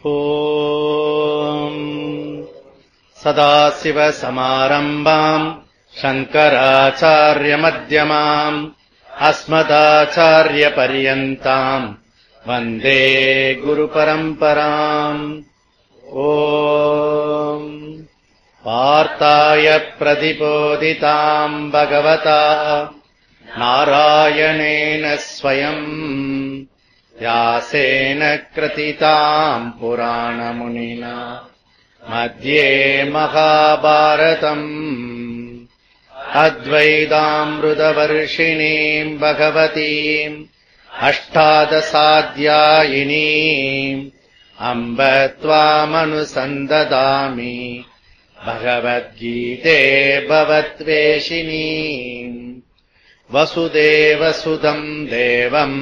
ஓம் சதாசிவசமாரம்பாம் சங்கராச்சார்யமத்யமாம் அஸ்மதாச்சார்யபர்யந்தாம் வந்தே குருபரம்பராம். ஓம் பார்த்தாய பிரதிபோதிதாம் பகவதா நாராயணேன ஸ்வயம் व्यासेन कृतिताम् पुराणमुनिना मध्ये महाभारतम् अद्वैतामृतवर्षिणीम् भगवतीम् अष्टादशाध्यायिनीम् अम्ब त्वामनुसन्ददामि भगवद्गीते भवद्वेषिणीम्. वसुदेवसुतम् देवम्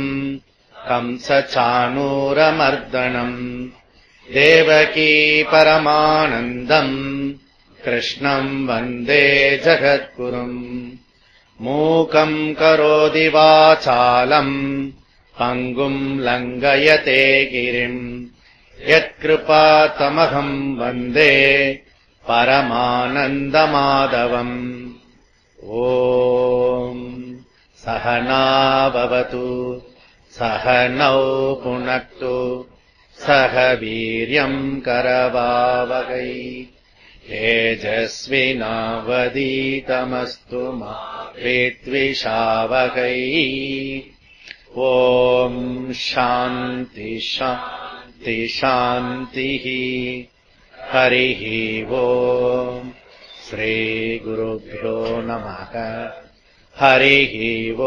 कंसचाणूरमर्दनम् देवकी परमानन्दम् कृष्णम् वन्दे जगद्गुरुम्. मूकम् करोति वाचालम् पङ्गुम् लङ्घयते गिरिम् यत्कृपातमहम् वन्दे परमानन्दमाधवम्. ॐ सहना भवतु सहनौ पुनक्तु सह वीर्यम् करवावहै तेजस्विनावधीतमस्तु मा विद्विषावहै. ॐ शान्ति शान्ति शान्तिः. हरिः ॐ श्रीगुरुभ्यो नमः. हरिः ॐ.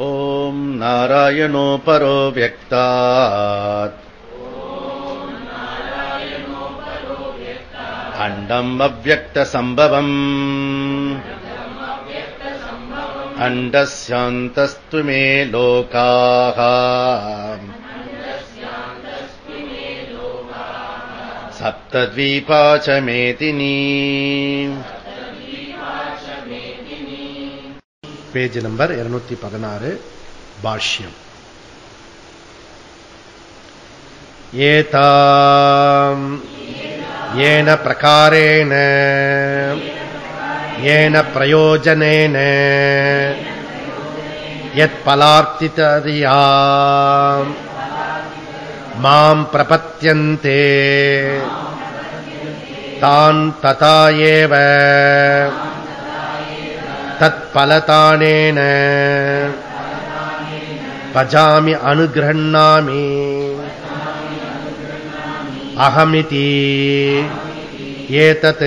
ॐ नारायणो परो व्यक्तात् अण्डम् अव्यक्तसम्भवम् अण्डस्यान्तस्तु मे लोकाः सप्तद्वीपा च मेदिनी. Page number 216 भाष्यम. एताम् येन प्रकारेण येन प्रयोजनेन यत्फलार्थितया माम् प्रपद्यन्ते तान् तथा एव तत्फलदानेन भजामि अनुगृह्णामि अहमिति. एतत्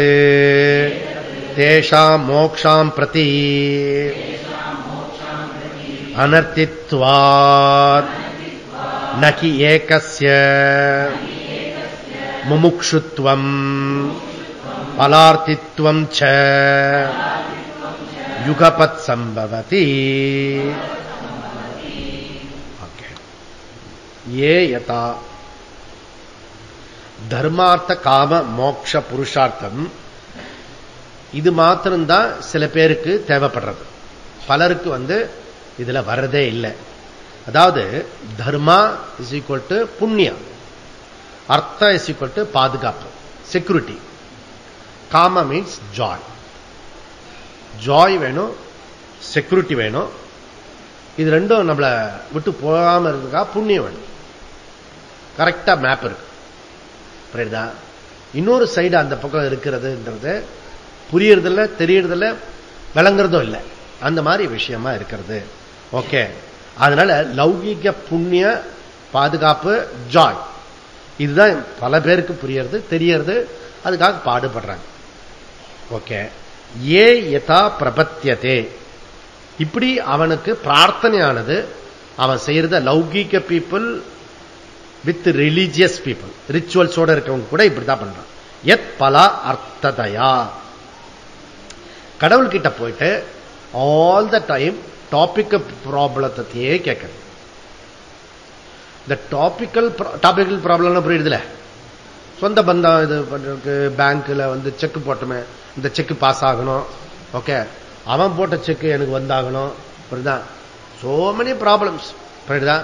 तेषां मोक्षां प्रति अनर्थित्वात् न हि एकस्य मुमुक्षुत्वं फलार्थित्वं च युगपत् संभवति. ये यथा தர்மார்த்த காம மோட்ச புருஷார்த்தம் இது மாத்திரம்தான் சில பேருக்கு தேவைப்படுறது, பலருக்கு இதுல வர்றதே இல்லை. அதாவது தர்மா இஸ் ஈக்குவல் டு புண்ணியம், அர்த்தா இஸ் ஈக்குவல் டு பாதுகாப்பு செக்யூரிட்டி, காம மீன்ஸ் ஜாய். ஜாய் வேணும், செக்யூரிட்டி வேணும். இது ரெண்டும் நம்மள விட்டு போகாம இருக்கா புண்ணியம் வேணும். கரெக்டா மேப் இருக்கு. புரியுதா? இன்னொரு சைடு அந்த பக்கம் இருக்கிறதுன்றது புரியறதில்ல, தெரியறதில்ல, விளங்குறதும் இல்லை. அந்த மாதிரி விஷயமா இருக்கிறது. ஓகே, அதனால லௌகிக புண்ணிய பாதுகாப்பு ஜாய் இதுதான் பல பேருக்கு புரியறது, தெரியறது, அதுக்காக பாடுபடுறாங்க. ஓகே, ஏ யதா பிரபத்தியதே, இப்படி அவனுக்கு பிரார்த்தனையானது அவன் செய்யறத லௌகிக பீப்புள் வித் ரிலீஜியஸ் பீப்புள், ரிச்சுவல்ஸோட இருக்கவங்க கூட இப்படிதான் பண்றான். எத் பலா அர்த்ததயா, கடவுள்கிட்ட போயிட்டு ஆல் த டைம் டாபிக்கல் ப்ராப்ளத்தையே கேட்கறது. இந்த டாபிக்கல் ப்ராப்ளம் புரியுதுல, சொந்த பந்தம் இது பண்றதுக்கு பேங்க்ல செக் போட்டோமே, இந்த செக் பாஸ் ஆகணும். ஓகே, அவன் போட்ட செக் எனக்கு வந்தாகணும். புரியுதா? So many problems. புரியுதா?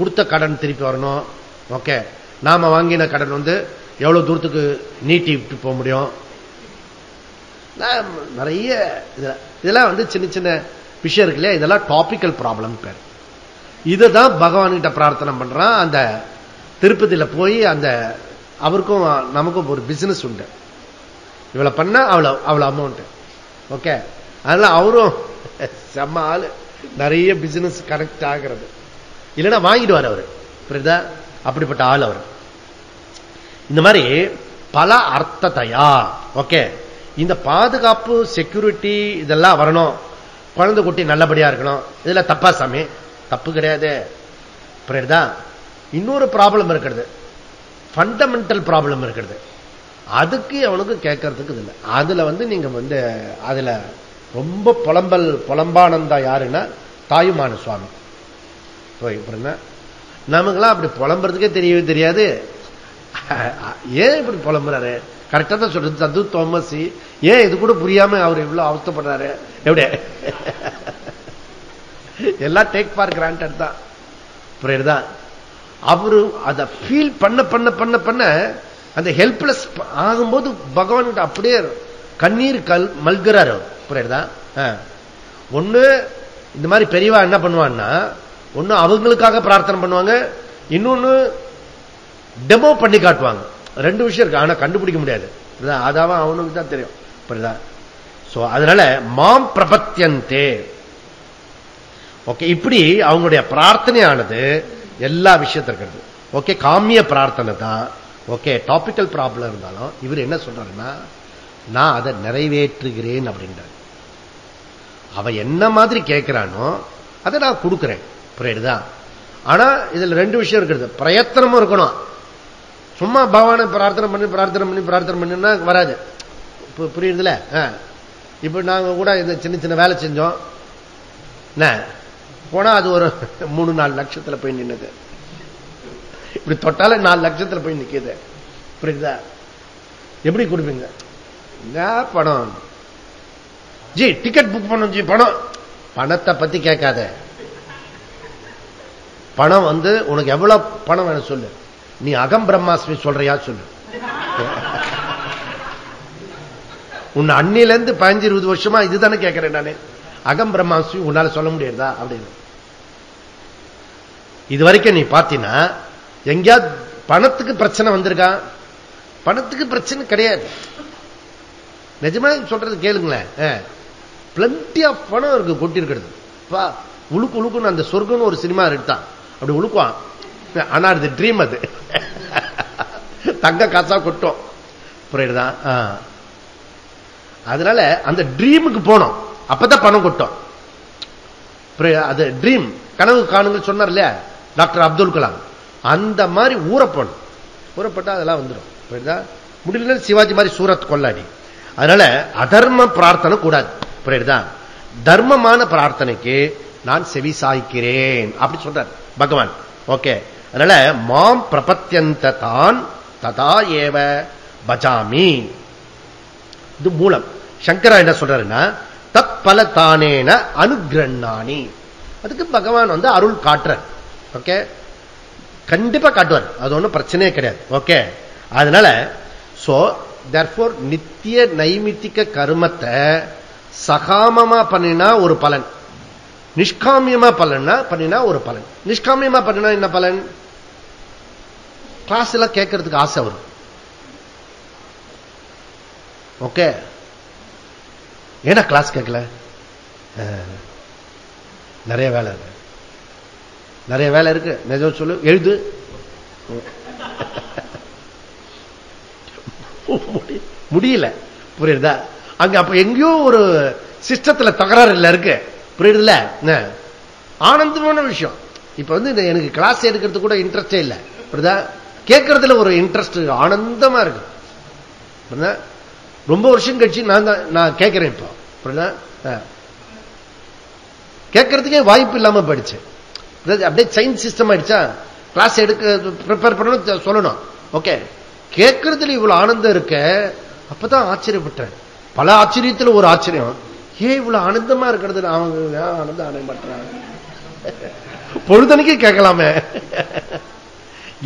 கொடுத்த கடன் திருப்பி வரணும். ஓகே, நாம வாங்கின கடன் எவ்வளவு தூரத்துக்கு நீட்டி விட்டு போக முடியும். நிறைய இதெல்லாம் சின்ன சின்ன விஷயம் இருக்கு இல்லையா, இதெல்லாம் டாபிக்கல் ப்ராப்ளம் பேர். இதுதான் பகவான் கிட்ட பிரார்த்தனை பண்றான். அந்த திருப்பதியில போய் அவருக்கும் நமக்கும் ஒரு பிசினஸ் உண்டு. இவ்வளவு பண்ணா அவ்வளவு அமௌண்ட். ஓகே, அதனால அவரும் செம்ம ஆளு, நிறைய பிசினஸ் கனெக்ட் ஆகிறது. இல்லைன்னா வாங்கிடுவார் அவரு. புரியுதா? அப்படிப்பட்ட ஆள் அவர். இந்த மாதிரி பல அர்த்தத்தையா. ஓகே, இந்த பாதுகாப்பு செக்யூரிட்டி இதெல்லாம் வரணும். குழந்தை குட்டி நல்லபடியா இருக்கணும். இதுல தப்பா சாமி? தப்பு கிடையாது. புரியுதா? இன்னொரு ப்ராப்ளம் இருக்கிறது, ஃபண்டமெண்டல் ப்ராப்ளம் இருக்கிறது. அதுக்கு அவனுக்கு கேட்கறதுக்கு இல்லை. அதுல நீங்க அதுல ரொம்ப புலம்பானந்தா யாருன்னா தாயுமான சுவாமி. நமக்கெல்லாம் அப்படி புலம்புறதுக்கே தெரியவே தெரியாது. ஏன் இப்படி புலம்புறாரு? கரெக்டா தான் சொல்றது. சது தோமசி ஏன் இது கூட புரியாம அவர் இவ்வளவு அவஸ்தப்படுறாரு? எப்படி எல்லாம் டேக் ஃபார் கிராண்டட் தான். புரியுதா? அவரு அதை ஃபீல் பண்ண பண்ண பண்ண பண்ண அந்த ஹெல்ப்லெஸ் ஆகும்போது பகவான் அப்படியே கண்ணீர் மல்கிறாரு. புரியுதா? ஒண்ணு இந்த மாதிரி பெரியவா என்ன பண்ணுவான்னா, ஒண்ணு அவங்களுக்காக பிரார்த்தனை பண்ணுவாங்க, இன்னொன்னு டெமோ பண்ணி காட்டுவாங்க. ரெண்டு விஷயம் இருக்கு, ஆனா கண்டுபிடிக்க முடியாது. அதான் அவனுக்கு தான் தெரியும். புரியுதா? சோ அதனால மாம் பிரபத்தியந்தே. ஓகே, இப்படி அவங்களுடைய பிரார்த்தனையானது எல்லா விஷயத்திற்கு. ஓகே, காமிய பிரார்த்தனை தான். ஓகே, டாபிக்கல் ப்ராப்ளம் இருந்தாலும் இவர் என்ன சொல்றாருன்னா, நான் அதை நிறைவேற்றுகிறேன் அப்படின்றார். அவ என்ன மாதிரி கேட்கிறானோ அதை நான் கொடுக்கிறேன். புரியுதா? ஆனா இதுல ரெண்டு விஷயம் இருக்கிறது. பிரயத்தனமும் இருக்கணும். சும்மா பகவானை பிரார்த்தனை பண்ணி பிரார்த்தனை பண்ணி பிரார்த்தனை பண்ணினா வராது. புரியுதுல? இப்ப நாங்க கூட இந்த சின்ன சின்ன வேலை செஞ்சோம் போனா அது ஒரு 3-4 லட்சத்துல போய் நின்னது. இப்படி தொட்டால 4 லட்சத்துல போய் நிக்குது. புரியுதா? எப்படி கொடுப்பீங்க? பணம் ஜி, டிக்கெட் புக் பண்ணும் ஜி, பணம். பணத்தை பத்தி கேட்காத. பணம் உனக்கு எவ்வளவு பணம் வேணும் சொல்லு. நீ அகம் பிரம்மாஸ்மி சொல்றியா சொல்லு. உன்னை அன்னில இருந்து 15-20 வருஷமா இதுதானே கேட்கிறேன் நானு. அகம் பிரம்மாஸ்மி உன்னால சொல்ல முடியாதா அப்படின்னு. இது வரைக்கும் நீ பாத்தீங்கன்னா எங்கேயாவது பணத்துக்கு பிரச்சனை வந்திருக்கா? பணத்துக்கு பிரச்சனை கிடையாது. நிஜமா சொல்றது கேளுங்களேன். பிளண்டி ஆஃப் பணம் இருக்கு, கொட்டி இருக்கிறது. உழுக்கு உழுக்குன்னு அந்த சொர்க்கம்னு ஒரு சினிமா எடுத்தான், அப்படி உழுக்குவான். ஆனா அது ட்ரீம். அது தங்க காசா கொட்டும். புரியுதா? அதனால அந்த ட்ரீமுக்கு போனோம், அப்பதான் பணம் கொட்டும். அது ட்ரீம், கனவு காணுங்க சொன்னார் இல்லையா டாக்டர் அப்துல் கலாம். அந்த மாதிரி ஊறப்போணும். ஊறப்பட்டா அதெல்லாம் வந்துடும். புரியுதா? முடியல சிவாஜி மாதிரி சூரத் கொள்ளாடி. அதனால அதர்ம பிரார்த்தனை கூடாது. புரியுதா? தர்மமான பிரார்த்தனைக்கு நான் செவி சாய்க்கிறேன் அப்படி சொல்றார் பகவான். ஓகே, அதனால மாம் பிரபத்தியந்த தான் ததா ஏவ பஜாமி. இது மூலம். சங்கரா என்ன சொல்றாருன்னா, தத் பல தானேன அனுகிரண்ணானி. அதுக்கு பகவான் அருள் காட்டுறார். ஓகே, கண்டிப்பா காட்டுவார், அது ஒன்றும் பிரச்சனையே கிடையாது. ஓகே, அதனால சோ தேர்ஃபோர் நித்திய நைமித்திக கர்மத்தை சகாமமா பண்ணினா ஒரு பலன், நிஷ்காமியமா பண்ணினா ஒரு பலன். நிஷ்காமியமா பண்ணினா என்ன பலன்? கிளாஸ் எல்லாம் கேட்கறதுக்கு ஆசை வரும். ஓகே, ஏன்னா கிளாஸ் கேட்கல, நிறைய வேலை இருக்கு, நிறைய வேலை இருக்கு. நிஜம் சொல்லு, எழுது. முடியல. புரியுதா? அங்க அப்ப எங்கேயோ ஒரு சிஸ்டத்துல தகராறு இல்ல இருக்கு. புரியுதுல? ஆனந்தமான விஷயம். இப்ப எனக்கு கிளாஸ் எடுக்கிறது கூட இன்ட்ரெஸ்டே இல்ல. புரியுதா? கேட்கறதுல ஒரு இன்ட்ரெஸ்ட், ஆனந்தமா இருக்கு. ரொம்ப வருஷம் கழிச்சு நான் கேட்கிறேன் இப்போ. புரியுதா? கேட்கறதுக்கே வாய்ப்பு இல்லாம போயிடுச்சு. அப்படியே சயின்ஸ் சிஸ்டம் ஆயிடுச்சா, கிளாஸ் எடுக்க ப்ரிப்பேர் பண்ணணும், சொல்லணும். ஓகே, கேட்கறதுல இவ்வளவு ஆனந்தம் இருக்க. அப்பதான் ஆச்சரியப்பட்டேன். பல ஆச்சரியத்துல ஒரு ஆச்சரியம், ஏன் இவ்வளவு ஆனந்தமா இருக்கிறது அவங்க ஆனந்தம் அடைய மாட்டாங்க. பொழுதனைக்கு கேட்கலாமே.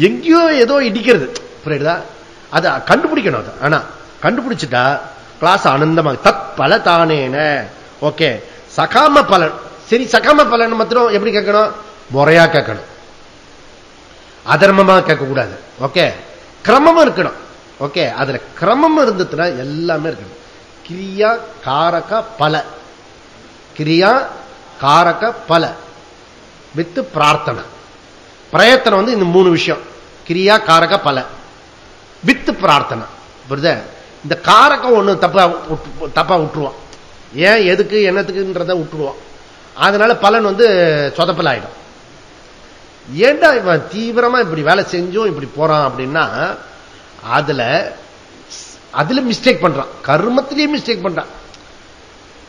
எங்கேயோ ஏதோ இடிக்கிறது, புரியுதா? அதை கண்டுபிடிக்கணும். அது ஆனா கண்டுபிடிச்சிட்டா கிளாஸ் ஆனந்தமாக. தத் பல தானேன. ஓகே, சகாம பலன். சரி, சகாம பலன் மாத்திரம் எப்படி கேட்கணும்? முறையா கேட்கணும், அதர்மமா கேட்க கூடாது. ஓகே, கிரமம் இருக்கணும். ஓகே, அதுல கிரமம் இருந்துச்சுன்னா எல்லாமே இருக்கணும். கிரியா காரக பல, கிரியா காரக பல வித் பிரார்த்தனை. பிரயத்தனம் வந்து இந்த 3 விஷயம், கிரியா காரக பல வித் பிரார்த்தனை. புரியுதா? இந்த காரகம் ஒண்ணு தப்பா விட்டுருவான். ஏன், எதுக்கு, என்னத்துக்குன்றத விட்டுருவான். அதனால பலன் வந்து சொதப்பல் ஆயிடும். ஏண்டா இவன் தீவிரமா இப்படி வேலை செஞ்சும் இப்படி போறான் அப்படின்னா அதுல மிஸ்டேக் பண்றான், கர்மத்திலேயே மிஸ்டேக் பண்றான்.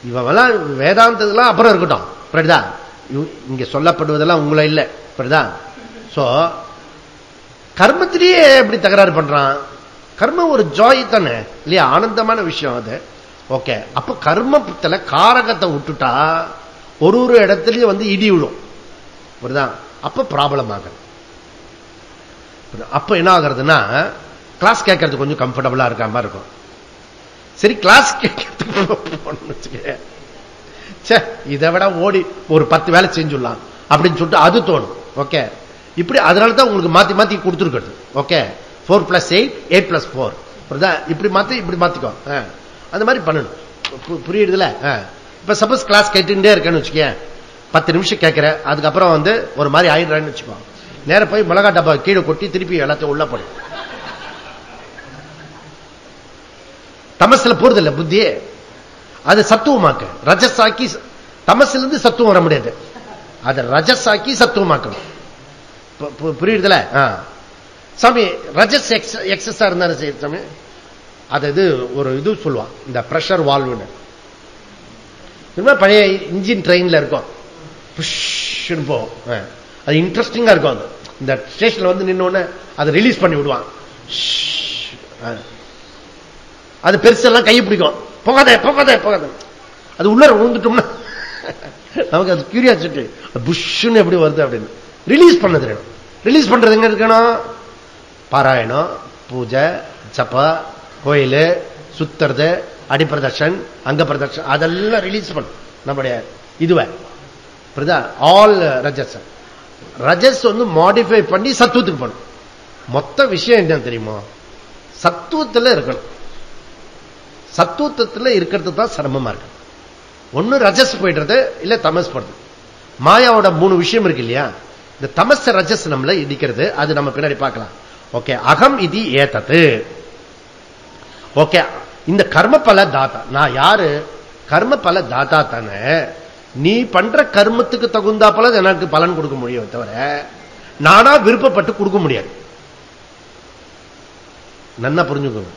இவெல்லாம் வேதாந்ததெல்லாம் அப்புறம் இருக்கட்டும், புரியுதா? இங்க சொல்லப்படுவதெல்லாம் உங்களை இல்லை, புரியுதா? சோ கர்மத்திலேயே எப்படி தகராறு பண்றான்? கர்மம் ஒரு ஜாய் தானே இல்லையா, ஆனந்தமான விஷயம் அது. ஓகே, அப்ப கர்மத்துல காரகத்தை விட்டுட்டா ஒரு இடத்துலயும் வந்து இடி விடும், புரியுதா? அப்ப ப்ராப்ளம் ஆகுது. அப்ப என்ன ஆகுறதுன்னா கிளாஸ் கேட்கறது கொஞ்சம் கம்ஃபர்டபுளா இருக்க மாதிரி இருக்கும். சரி, கிளாஸ் கேட்கறதுக்கு இதை விட ஓடி ஒரு 10 வேலை செஞ்சுடலாம் அப்படின்னு சொல்லிட்டு அது தோணும். ஓகே, இப்படி அதனாலதான் உங்களுக்கு மாத்தி மாத்தி கொடுத்துருக்கிறது. ஓகே, 4+8 8+4, இப்படி மாத்தி இப்படி மாத்திக்கோ, அந்த மாதிரி பண்ணணும். புரியுதுல? இப்ப சப்போஸ் கிளாஸ் கேட்டுட்டே இருக்கேன்னு வச்சுக்க, 10 நிமிஷம் கேட்கிற, அதுக்கப்புறம் வந்து ஒரு மாதிரி ஆயிடுறான்னு வச்சுக்கோ, நேர போய் மிளகா டப்பா கீழே கொட்டி திருப்பி எல்லாத்தையும் உள்ள போடும். தமசுல போறது இல்ல புத்தி, அது சத்துவமாக்க. ரஜசாக்கி தமசுல இருந்து சத்துவம் வர முடியாது, அதை ரஜசாக்கி சத்துவமாக்கணும். புரியுதுல? சாமி ரஜஸ் எக்ஸஸா இருந்தாலும் சரி சாமி, அது இது ஒரு இது சொல்லுவான், இந்த பிரஷர் வால்வுன்னு. பழைய இன்ஜின் ட்ரெயின்ல இருக்கும், போகும். அது இன்ட்ரெஸ்டிங்கா இருக்கும். அது இந்த ஸ்டேஷன்ல வந்து நின்னோன்னு அதை ரிலீஸ் பண்ணி விடுவான். அது பெருசெல்லாம் கையை பிடிக்கும், போகாதே போகாதே போகாத. அது உள்ள விழுந்துட்டோம்னா நமக்கு அது கியூரியாசிட்டி, புஷ்ன்னு எப்படி வருது அப்படின்னு ரிலீஸ் பண்ணது. ரிலீஸ் பண்றது எங்க இருக்கணும்? பாராயணம், பூஜை, ஜப, கோயில் சுத்துறது, அடிப்பிரதர்ஷன், அங்க பிரதர்ஷன், அதெல்லாம் ரிலீஸ் பண்ணும் நம்முடைய இதுவை. ஆல் ரஜஸ். ரஜஸ் வந்து மாடிஃபை பண்ணி சத்துவத்துக்கு பண்ணும். மொத்த விஷயம் என்ன தெரியுமா? சத்துவத்தில் இருக்கணும். சத்துவத்தில் இருக்கிறது தான் சிரமமா இருக்கு. ஒன்னு ரஜஸ் போயிடுறது, இல்ல தமஸ் போடுறது. மாயாவோட 3 விஷயம் இருக்கு இல்லையா, இந்த தமஸ் ரஜஸ் நம்மள இடிக்கிறது, அது நம்ம பின்னாடி பார்க்கலாம். ஓகே, அகம் இது ஏதது. ஓகே, இந்த கர்ம பல தாத்தா, நான் யாரு? கர்ம பல தாத்தா தானே. நீ பண்ற கர்மத்துக்கு தகுந்தா போல எனக்கு பலன் கொடுக்க முடியும் தவிர நானா விருப்பப்பட்டு கொடுக்க முடியாது. நன்னா புரிஞ்சுக்கோங்க,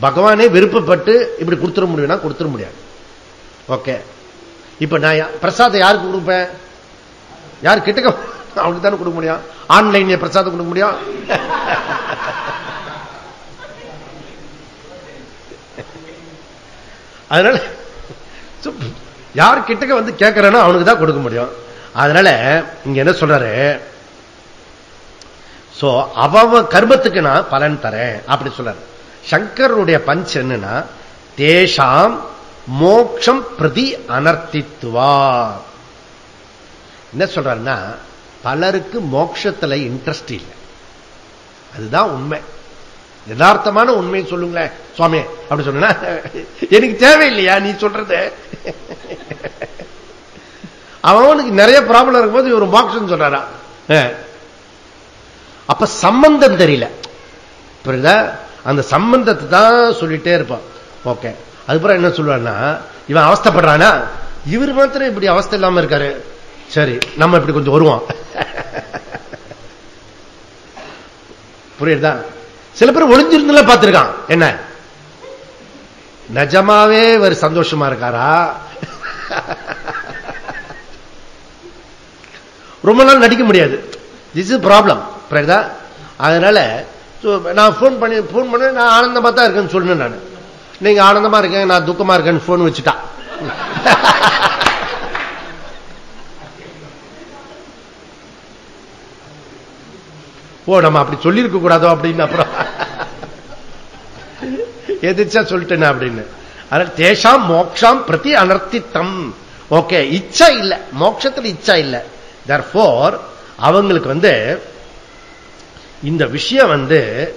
பகவானே விருப்பப்பட்டு இப்படி கொடுத்துட முடியும்னா கொடுத்துட முடியாது. ஓகே, இப்ப நான் பிரசாதம் யாருக்கு கொடுப்பேன்? யார் கிட்டக்க அவனுக்கு தானே கொடுக்க முடியும். ஆன்லைன்ல பிரசாதம் கொடுக்க முடியும்? அதனால யார் கிட்டக்க வந்து கேட்கிறேனோ அவனுக்கு தான் கொடுக்க முடியும். அதனால இங்க என்ன சொல்றாரு, சோ அவ கர்மத்துக்கு நான் பலன் தரேன் அப்படி சொல்றாரு. சங்கருடைய பஞ்ச் என்னன்னா, தேஷாம் மோக்ஷம் பிரதி அனர்த்தித்துவா. என்ன சொல்றாருன்னா, பலருக்கு மோட்சத்துல இன்ட்ரெஸ்ட் இல்லை, அதுதான் உண்மை. யதார்த்தமான உண்மையை சொல்லுங்களேன் சுவாமி அப்படி சொன்னா, எனக்கு தேவையில்லையா நீ சொல்றது? அவனுக்கு நிறைய ப்ராப்ளம் இருக்கும்போது இவர் மோட்சம் சொல்றாரா? அப்ப சம்பந்தம் தெரியல, புரியுதா? அந்த சம்பந்தத்தை தான் சொல்லிட்டே இருப்பான். ஓகே, அதுக்கப்புறம் என்ன சொல்லுவான்னா, இவன் அவஸ்தைப்படுறானா, இவர் மாத்திரம் இப்படி அவஸ்தை இல்லாம இருக்காரு, சரி நம்ம இப்படி கொஞ்சம் வருவோம். புரியுதா? சில பேர் ஒளிஞ்சிருந்துல பார்த்திருக்கான், என்ன நிஜமாவே ஒரு சந்தோஷமா இருக்காரா? ரொம்ப நாள் நடிக்க முடியாது. This is problem. புரியுதா? அதனால நான் போன் பண்ண நான் ஆனந்தமா தான் இருக்கேன்னு சொல்லணும். நான் நீங்க ஆனந்தமா இருக்கேன் நான் துக்கமா இருக்கேன்னு போன் வச்சுட்டா, ஓ நம்ம அப்படி சொல்லியிருக்க கூடாதோ அப்படின்னு அப்புறம் எதிர்ச்சா சொல்லிட்டேன் அப்படின்னு. அதனால தேஷாம் மோக்ஷாம் பிரதி அனர்த்தித்தம். ஓகே, இச்சா இல்ல, மோட்சத்துல இச்சா இல்ல. தேர்ஃபோர் அவங்களுக்கு இந்த விஷயம்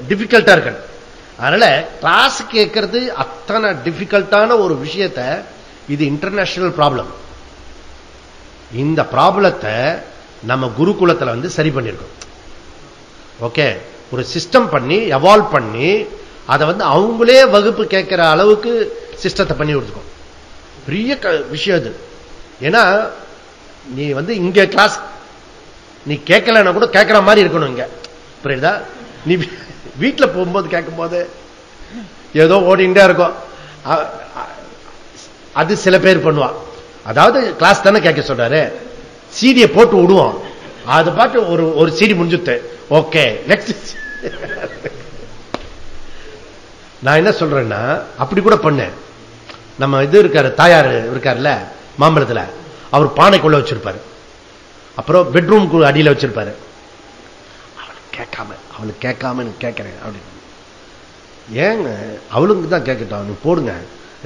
டிஃபிகல்ட்டா இருக்கு. அதனால கிளாஸ் கேட்கறது அத்தனை டிஃபிகல்ட்டான ஒரு விஷயத்த, இது இன்டர்நேஷனல் ப்ராப்ளம். இந்த ப்ராப்ளத்தை நம்ம குருகுலத்துல சரி பண்ணிருக்கோம். ஓகே, ஒரு சிஸ்டம் பண்ணி எவால்வ் பண்ணி அதை அவங்களே வகுப்பு கேட்கிற அளவுக்கு சிஸ்டத்தை பண்ணி கொடுத்துக்கோம். பெரிய விஷயம் அது. ஏன்னா நீ இங்க கிளாஸ் நீ கேட்கலன்னா கூட கேட்கிற மாதிரி இருக்கணும் இங்க, புரியுதா? நீ வீட்டுல போகும்போது கேட்கும் போது ஏதோ ஓடிண்டே இருக்கும். அது சில பேர் பண்ணுவா. அதாவது கிளாஸ் தானே கேட்க சொல்றாரு, சீடியை போட்டு விடுவோம், அது பாட்டு ஒரு சீடி முடிஞ்சுட்டு ஓகே நெக்ஸ்ட். நான் என்ன சொல்றேன்னா, அப்படி கூட பண்ணேன். நம்ம இது இருக்காரு, தாயார் இருக்காருல்ல மாம்பழத்துல, அவர் பானைக்குள்ள வச்சிருப்பாரு, அப்புறம் பெட்ரூம் அடியில வச்சிருப்பாரு. அவளுக்கு கேட்காம கேட்கிறேன் அப்படின்னு. ஏங்க அவளுக்கு தான் கேட்கட்டும், நீ போடுங்க.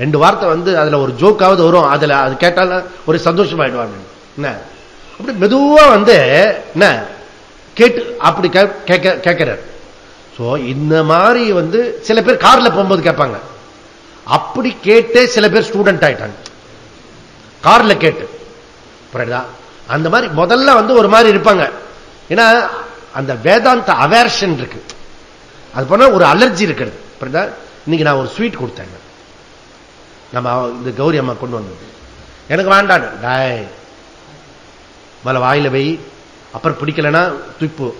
2 வார்த்தை அதுல ஒரு ஜோக்காவது வரும், அதுல அது கேட்டாலும் ஒரு சந்தோஷமாயிடுவாங்க. என்ன அப்படி மெதுவா என்ன கேட்டு அப்படி கேட்கிறார். சோ இந்த மாதிரி சில பேர் கார்ல போகும்போது கேட்பாங்க. அப்படி கேட்டே சில பேர் ஸ்டூடெண்ட் ஆயிட்டாங்க கார்ல கேட்டு. அந்த மாதிரி முதல்ல ஒரு மாதிரி இருப்பாங்க. ஏன்னா அந்த வேதாந்த அவேர்ஷன் இருக்கு, அது போனா ஒரு அலர்ஜி இருக்கிறது. இன்னைக்கு நான் ஒரு ஸ்வீட் கொடுத்தேங்க, நம்ம இந்த கௌரி அம்மா கொண்டு வந்தது. எனக்கு வேண்டாம், டாய் மல வாயில வை, அப்புறம் பிடிக்கலன்னா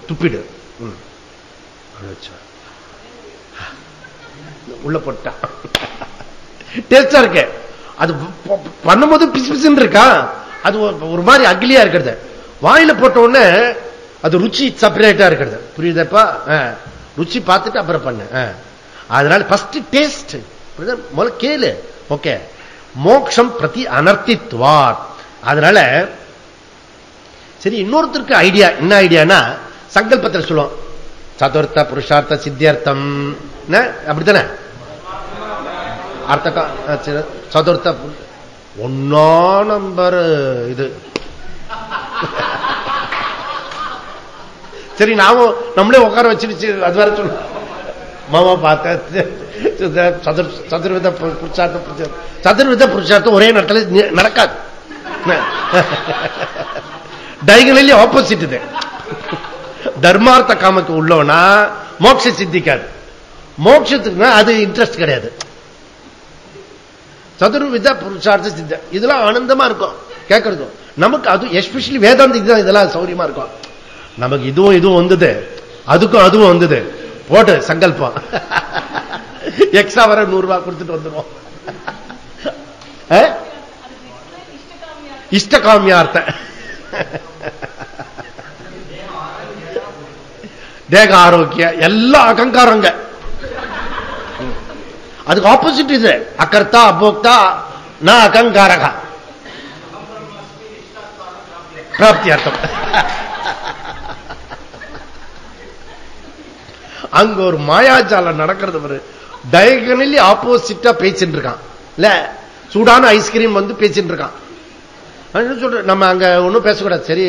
துப்பிடு. உள்ள போட்டா டேஸ்டா இருக்கு. அது பண்ணும்போது பிசு பிசுன்னு இருக்கா, அது ஒரு மாதிரி அக்லியா இருக்கிறது. வாயில போட்ட உடனே அது ருச்சி செப்பரேட்டா இருக்கிறது. புரியுதப்பா? ருச்சி பார்த்துட்டு அப்புறம் பண்ண. அதனால ஃபர்ஸ்ட் டேஸ்ட் முதல்ல கேளு. ஓகே, மோக்ஷம் பிரதி அனர்த்தித்வார். அதனால சரி, இன்னொருத்தருக்கு ஐடியா என்ன ஐடியானா, சங்கல்பத்தில் சொல்லுவோம் சதுர்த்த புருஷார்த்த சித்தியர்த்தம், அப்படித்தானே? அர்த்த சதுர்த்த 1 நம்பர் இது. சரி, நாமும் நம்மளே உட்கார வச்சிருச்சு, அது வேற சொல்லுவோம். மாமா பார்த்த சதுர்வித புருஷார்த்தம், சதுர்வித புருஷார்த்தம் ஒரே நேரத்தில் நடக்காது. டைகனலி ஆப்போசிட் இது. தர்மார்த்த காமக்கு உள்ளவனா மோட்ச சித்திக்காது, மோட்சத்துக்கு அது இன்ட்ரெஸ்ட் கிடையாது. சதுர்வித புருஷார்த்த சித்த இதெல்லாம் ஆனந்தமா இருக்கும் கேட்கறதும் நமக்கு. அது எஸ்பெஷலி வேதாந்திக்கு தான் இதெல்லாம் சௌரியமா இருக்கும். நமக்கு இதுவும் வந்தது, அதுக்கும் அதுவும் வந்தது, போட்டு சங்கல்பம் எக்ஸ்ட்ரா வர 100 ரூபாய் கொடுத்துட்டு வந்துடுவோம். இஷ்டகாமியார்த்த தேக ஆரோக்கியம் எல்லாம் அகங்காரங்க. அதுக்கு ஆப்போசிட் இது அகர்த்தா அபோக்தா ந அகங்காரகா பிராப்தி அர்த்தம். அங்க ஒரு மாயாஜாலம் நடக்கிறது. டயகனலி ஆப்போசிட்டா பேசிட்டு இருக்கான் இல்ல, சூடான ஐஸ்கிரீம் பேசிட்டு இருக்கான். சொல்ற நம்ம அங்க ஒன்னும் பேசக்கூடாது. சரி,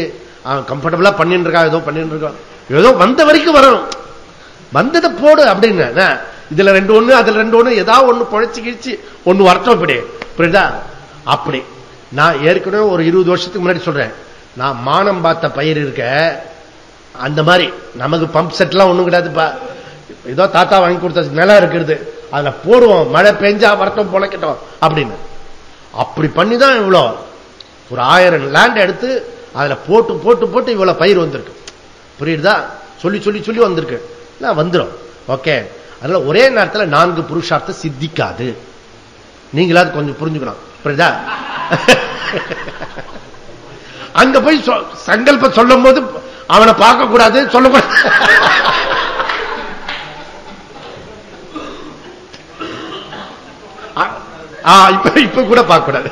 கம்ஃபர்டபுளா பண்ணிட்டு இருக்கா, ஏதோ பண்ணிட்டு இருக்கா, ஏதோ வந்த வரைக்கும் வரணும், வந்ததை போடு அப்படின்னு. இதுல 2 ஒண்ணு அதுல 2 ஒண்ணு, ஏதாவது ஒண்ணு பொழைச்சு கிழிச்சு ஒண்ணு வரட்டும். இப்படி புரியுதா? அப்படி நான் ஏற்கனவே ஒரு 20 வருஷத்துக்கு முன்னாடி சொல்றேன், நான் மானம் பார்த்த பயிர் இருக்க அந்த மாதிரி நமக்கு பம்ப் செட் எல்லாம் ஒண்ணும் கிடையாதுப்பா. ஏதோ தாத்தா வாங்கி கொடுத்த நிலம் இருக்கிறது, அதுல போடுவோம், மழை பெஞ்சா வரட்டும் பொழைக்கட்டும் அப்படின்னு. அப்படி பண்ணிதான் இவ்வளோ ஒரு 1000 லேண்ட் எடுத்து அதுல போட்டு போட்டு போட்டு இவ்வளவு பயிர் வந்திருக்கு. புரியுதா? சொல்லி சொல்லி சொல்லி வந்திருக்கு, வந்துடும். ஓகே, அதனால ஒரே நேரத்தில் 4 புருஷார்த்தம் சித்திக்காது. நீங்களாவது கொஞ்சம் புரிஞ்சுக்கணும். புரியுதா? அங்க போய் சங்கல்ப சொல்லும் போது அவனை பார்க்க கூடாது, சொல்லக்கூடாது. இப்ப கூட பார்க்க கூடாது,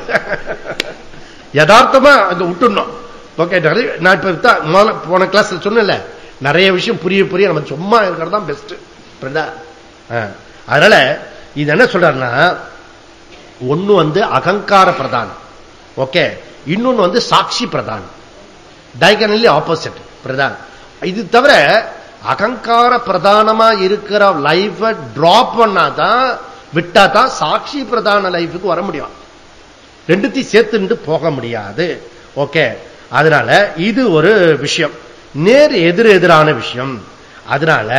யதார்த்தமா அங்க விட்டுணும். ஓகே, நான் இப்ப போன கிளாஸ்ல சொன்னேன்ல, நிறைய விஷயம் புரிய புரிய நம்ம சும்மா இருக்கிறது தான் பெஸ்ட். அதனால இது என்ன சொல்றாருன்னா, ஒண்ணு அகங்கார பிரதானம், ஓகே, இன்னொன்னு சாட்சி பிரதானம், டைகனலி ஆப்போசிட் பிரதானம். இது தவிர அகங்கார பிரதானமா இருக்கிற லைஃப் டிராப் பண்ணாதான், விட்டாதான் சாட்சி பிரதான லைஃபுக்கு வர முடியும். ரெண்டுத்தையும் சேர்த்துட்டு போக முடியாது. ஓகே, அதனால இது ஒரு விஷயம், நேர் எதிரான விஷயம். அதனால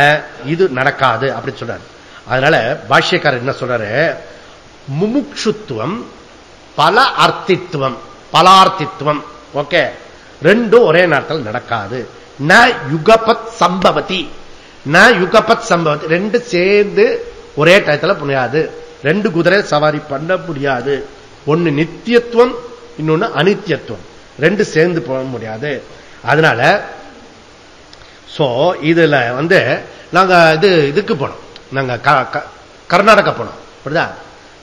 இது நடக்காது அப்படி சொல்றாரு. அதனால பாஷ்யக்காரர் என்ன சொல்றாரு, முமுட்சுத்துவம் பல அர்த்தித்துவம் பலார்த்தித்துவம், ஓகே, ரெண்டும் ஒரே நேரத்தில் நடக்காது. ந யுகபத் சம்பவதி, ந யுகபத் சம்பவதி, ரெண்டு சேர்ந்து ஒரே டயத்தில் முடியாது. ரெண்டு குதிரை சவாரி பண்ண முடியாது. ஒன்னு நித்தியத்துவம், இன்னொன்னு அனித்தியத்துவம், ரெண்டு சேர்ந்து போக முடியாது. அதனால இதுல நாங்க இதுக்கு போனோம், நாங்க கர்நாடகா போனோம், புரியுதா,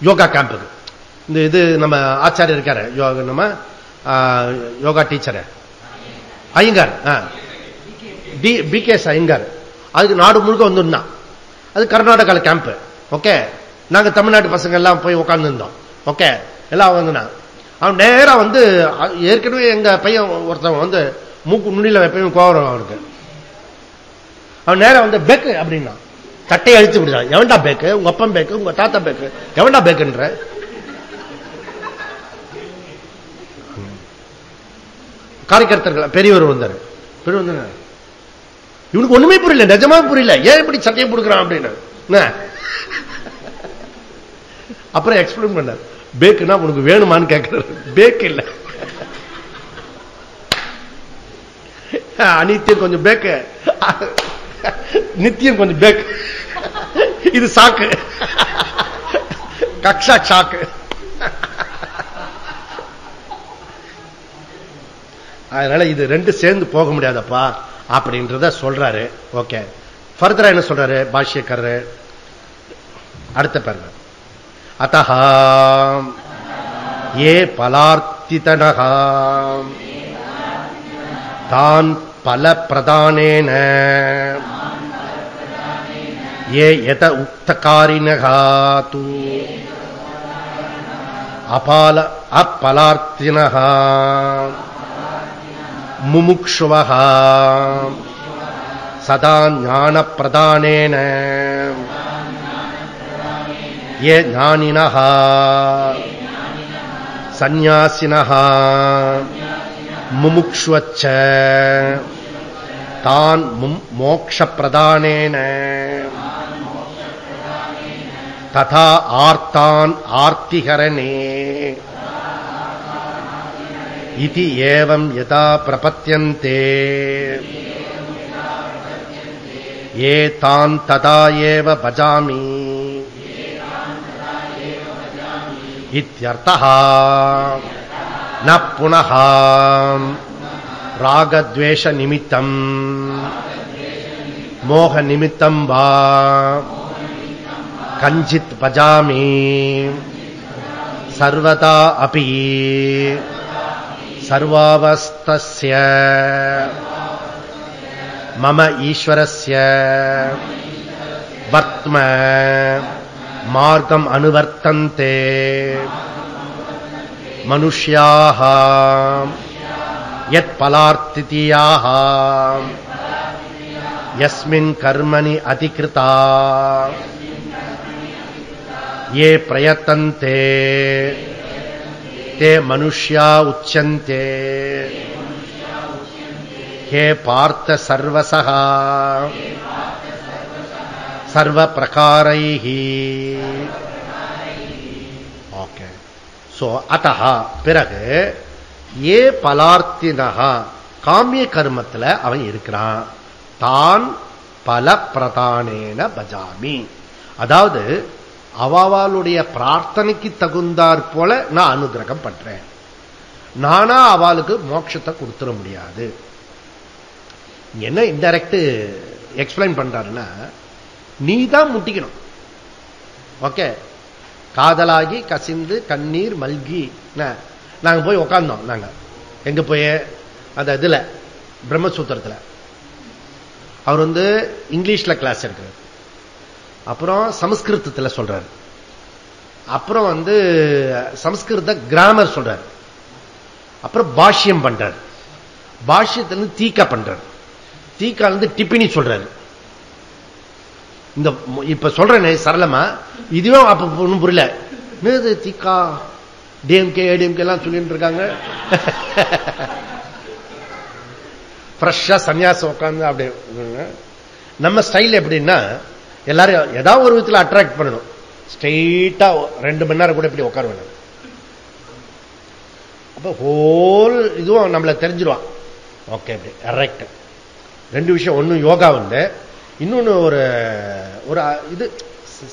யோகா கேம்புக்கு. இந்த இது நம்ம ஆச்சாரியர் இருக்காரு, நம்ம யோகா டீச்சர் ஐயங்கார், BKS ஐயங்கார். அதுக்கு நாடு முழுக்க வந்துருந்தான். அது கர்நாடகால கேம்ப். ஓகே, நாங்க தமிழ்நாட்டு பசங்க எல்லாம் போய் உட்கார்ந்து இருந்தோம். ஓகே, எல்லாம் வந்துனான். அவன் நேரா ஏற்கனவே எங்க பையன் ஒருத்தவன் மூக்கு நுனியில எப்பயும் கோவரம் அவனுக்கு. அவன் நேரா பேக்கு அப்படின்னா தட்டையை அழிச்சு விடுறான். எவன்டா பேக்கு? உங்க அப்பன் பேக்கு, உங்க தாத்தா பேக்கு, எவன்டா பேக்குன்ற? காரியகர்த்தர்கள் பெரியவர் வந்தாரு. இவனுக்கு ஒண்ணுமே புரியல, நிஜமா புரியல, ஏன் இப்படி சட்டையை கொடுக்குறான் அப்படின்னு. அப்புறம் எக்ஸ்பிளைன் பண்ணார், பேக்குன்னா உனக்கு வேணுமான்னு கேட்கிறாரு. பேக்கு இல்ல, அனித்தியம் கொஞ்சம் பேக்கு, நித்தியம் கொஞ்சம் பேக்கு, இது சாக்கு, கக்ஷா சாக்கு. அதனால இது ரெண்டு சேர்ந்து போக முடியாதப்பா அப்படின்றத சொல்றாரு. ஓகே, ஃபர்தரா என்ன சொல்றாரு பாஷ்யக்காரர், அடுத்த பாருங்க. அத்தஹ ஏ பலார்த்திதனஹ தான் பல பிரதானேன ஏ யத உக்தகாரிணஹ து அப்பலார்த்தினஹ முமுக்ஷுவஹ சதா ஞான பிரதானேன ये ஞானினஹ சந்நியாசினஹ முமுக்ஷ்வச்ச தான் மோக்ஷ பிரதானேன ததா ஆர்த்தான் ஆர்த்திகரணே இதி ஏவம் யதா பிரபத்யந்தே ये तान् तदा एव भजामि इत्यर्थः न पुनः रागद्वेष निमित्तम् मोह निमित्तम् वा कञ्चित् भजामि सर्वदा अपि सर्वावस्थस्य मम ईश्वरस्य वर्त्म मार्गम अनुवर्तन्ते मनुष्याः यत् फलार्थितीयाः यस्मिन् कर्मणि अधिकृता ये प्रयतन्ते ते मनुष्या उच्यन्ते हे पार्थ सर्वसः सर्व प्रकारैः. ओके, सो अतः பிறகு ஏ பலார்த்தினஹ காமிய கர்மத்துல அவன் இருக்கிறான், தான் பல பிரதானேன பஜாமி, அதாவது அவளுடைய பிரார்த்தனைக்கு தகுந்தாற் போல நான் அனுகிரகம் பண்றேன். நானா அவளுக்கு மோட்சத்தை கொடுத்துட முடியாது. என்ன இன்டைரக்ட் எக்ஸ்பிளைன் பண்றாருன்னா, நீ தான் முட்டிக்கணும். ஓகே, காதலாகி கசிந்து கண்ணீர் மல்கி நாங்க போய் உக்காந்தோம். நாங்க எங்க போய் அந்த இதுல பிரம்மசூத்திரத்துல அவர் வந்து இங்கிலீஷ்ல கிளாஸ் எடுக்கிறார், அப்புறம் சமஸ்கிருதத்தில் சொல்றாரு, அப்புறம் வந்து சமஸ்கிருத கிராமர் சொல்றாரு, அப்புறம் பாஷ்யம் பண்றாரு, பாஷ்யத்திலிருந்து தீக்கா பண்றாரு, தீக்கால இருந்து டிப்பினி சொல்றாரு. இந்த இப்ப சொல்றேனே சரளமா, இதுவே அப்ப ஒன்றும் புரியல. தீக்கா டிஎம்கே ஏடிஎம்கே எல்லாம் சொல்லிட்டு இருக்காங்க. ஃப்ரெஷ்ஷா சன்னியாசம் உட்காந்து அப்படியே. நம்ம ஸ்டைல் எப்படின்னா, எல்லாரும் ஏதாவது ஒரு விதத்தில் அட்ராக்ட் பண்ணணும். ஸ்ட்ரெயிட்டா 2 மணி நேரம் கூட இப்படி உட்கார வேணும். அப்ப ஹோல் இதுவும் நம்மள தெரிஞ்சிருவான். ஓகே, அப்படி கரெக்ட். 2 விஷயம், ஒன்னு யோகா வந்து, இன்னொன்னு ஒரு ஒரு இது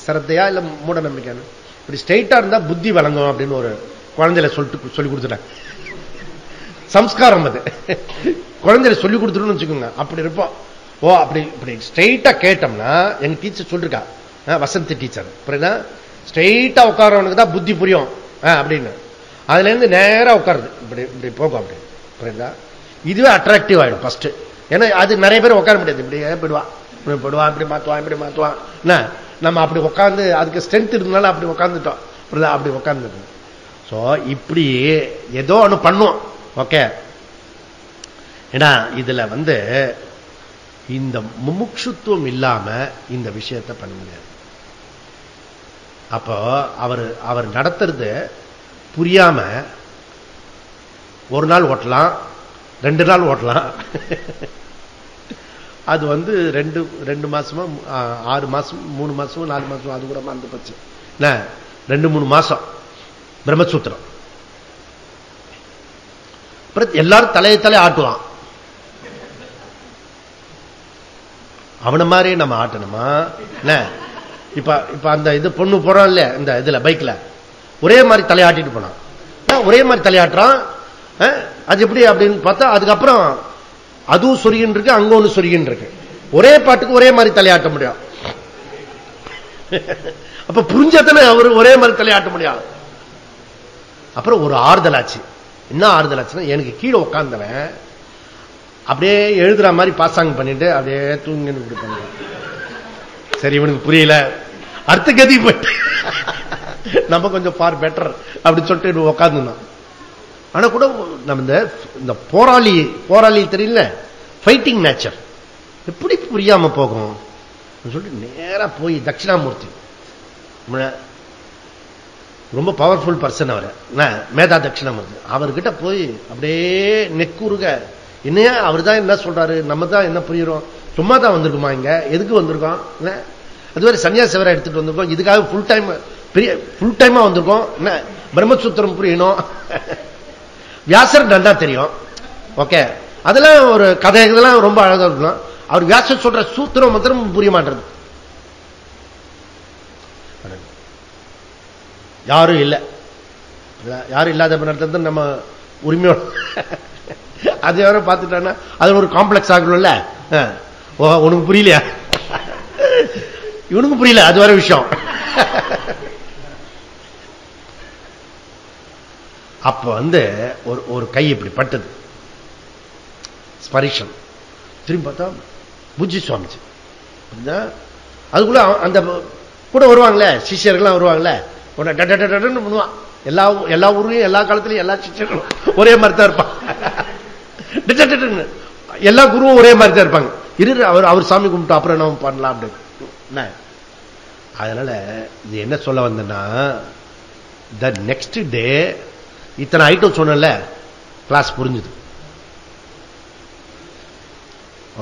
சிரத்தையா இல்ல மூட நம்பிக்கை. இப்படி ஸ்ட்ரெயிட்டா இருந்தா புத்தி வழங்கும் அப்படின்னு ஒரு குழந்தையில சொல்லி கொடுத்துட்டாங்க. சம்ஸ்காரம் அது, குழந்தையில சொல்லி கொடுத்துருன்னு வச்சுக்கோங்க. அப்படி இருப்போம். ஓ அப்படி இப்படி ஸ்ட்ரெயிட்டா கேட்டோம்னா, எங்க டீச்சர் சொல்லிருக்கா, வசந்தி டீச்சர், அப்படின்னா ஸ்ட்ரெயிட்டா உட்காரவனுக்கு தான் புத்தி புரியும் அப்படின்னு. அதுல இருந்து நேரா உட்காருது, இப்படி இப்படி போகும் அப்படி. புரியுதா? இதுவே அட்ராக்டிவ் ஆயிடும் ஃபர்ஸ்ட். ஏன்னா அது நிறைய பேர் உட்கார முடியாது. இப்படியே போயிடுவான், இப்படி போடுவான், இப்படி மாத்துவான், இப்படி மாத்துவான். நம்ம அப்படி உட்காந்து அதுக்கு ஸ்ட்ரென்த் இருந்தாலும் அப்படி உட்காந்துட்டோம். அப்படி உட்கார்ந்து சோ இப்படி ஏதோ ஒண்ணு பண்ணுவோம். ஓகே, ஏன்னா இதுல வந்து இந்த முமுட்சுத்துவம் இல்லாம இந்த விஷயத்தை பண்ண முடியாது. அப்போ அவர் நடத்துறது புரியாம ஒரு நாள் ஓட்டலாம், 2 நாள் ஓட்டலாம். அது வந்து 2 மாசமா 6 மாசம் 3 மாசம் 4 மாசம் அது கூட மறந்து போச்சு. 2-3 மாசம் பிரம்மசூத்திரம். எல்லாரும் தலையை ஆட்டுவான். அவன மாதிரி நம்ம ஆட்டணுமா? இப்ப அந்த இது பொண்ணு போறான் இல்ல, இந்த இதுல பைக்ல ஒரே மாதிரி தலையாட்டிட்டு போனான். ஒரே மாதிரி தலையாட்டுறான். அது எப்படி அப்படின்னு பார்த்தா, அதுக்கப்புறம் அதுவும் சொருகின்னு இருக்கு, அங்க ஒண்ணு சொருகின்னு இருக்கு. ஒரே பாட்டுக்கு ஒரே மாதிரி தலையாட்ட முடியும். அப்ப புரிஞ்சதானே அவரு ஒரே மாதிரி தலையாட்ட முடியும். அப்புறம் ஒரு ஆறுதல் ஆச்சு. என்ன ஆறுதல் ஆச்சுன்னா, எனக்கு கீழே உட்கார்ந்தவன் அப்படியே எழுதுற மாதிரி பாசாங்க பண்ணிட்டு அப்படியே தூங்கின்னு இப்படி பண்ணுவான். சரி, இவனுக்கு புரியல, அர்த்த கதி போயிட்டு நம்ம கொஞ்சம் ஃபார் பெட்டர் அப்படின்னு சொல்லிட்டு உட்காந்துருந்தோம். ஆனா கூட நம்ம இந்த போராளி தெரியல, ஃபைட்டிங் நேச்சர் எப்படி புரியாம போகும் சொல்லிட்டு நேரா போய் தட்சிணாமூர்த்தி, ரொம்ப பவர்ஃபுல் பர்சன் அவர், மேதா தட்சிணாமூர்த்தி, அவர்கிட்ட போய் அப்படியே நெக்குருக, என்னையா அவர் தான் என்ன சொல்றாரு, நம்ம தான் என்ன புரியுறோம், சும்மா தான் வந்திருக்குமா, இங்க எதுக்கு வந்திருக்கோம், அதுவரை சன்னியாசி எடுத்துட்டு வந்திருக்கோம், இதுக்காக ஃபுல் டைமா வந்திருக்கோம், என்ன பிரம்மசூத்திரம் புரியணும், வியாசர் நல்லா தெரியும். ஓகே, அதெல்லாம் ஒரு கதை, இதெல்லாம் ரொம்ப அழகா இருக்கும். அவர் வியாசர் சொல்ற சூத்திரம் மாத்திரம் புரிய மாட்டது. யாரும் இல்லை, யாரும் இல்லாத நடத்துறது நம்ம உரிமையோட அது யாரும் பார்த்துட்டாங்கன்னா அது ஒரு காம்ப்ளெக்ஸ் ஆகணும்ல. உனக்கு புரியலையா, இவனுக்கு புரியல, அது வேற விஷயம். அப்ப வந்து ஒரு கை இப்படி பட்டது, ஸ்பரிஷம். திரும்பி பார்த்தா பூஜ்ஜி சுவாமிஜி. அதுக்குள்ள அந்த கூட வருவாங்களே சிஷ்யர்கள்லாம் வருவாங்களே, பண்ணுவான். எல்லா ஊர்லயும் எல்லா காலத்திலயும் எல்லா சிஷ்யர்களும் ஒரே மாதிரி தான் இருப்பாங்க. எல்லா குருவும் ஒரே மாதிரி தான் இருப்பாங்க. அவர் சாமி கும்பிட்டு அப்புறம் என்ன பண்ணலாம் அப்படின்னு. அதனால இது என்ன சொல்ல வந்தேன்னா, த நெக்ஸ்ட் டே இத்தனை ஐட்டம் சொன்னல, கிளாஸ் புரிஞ்சுது.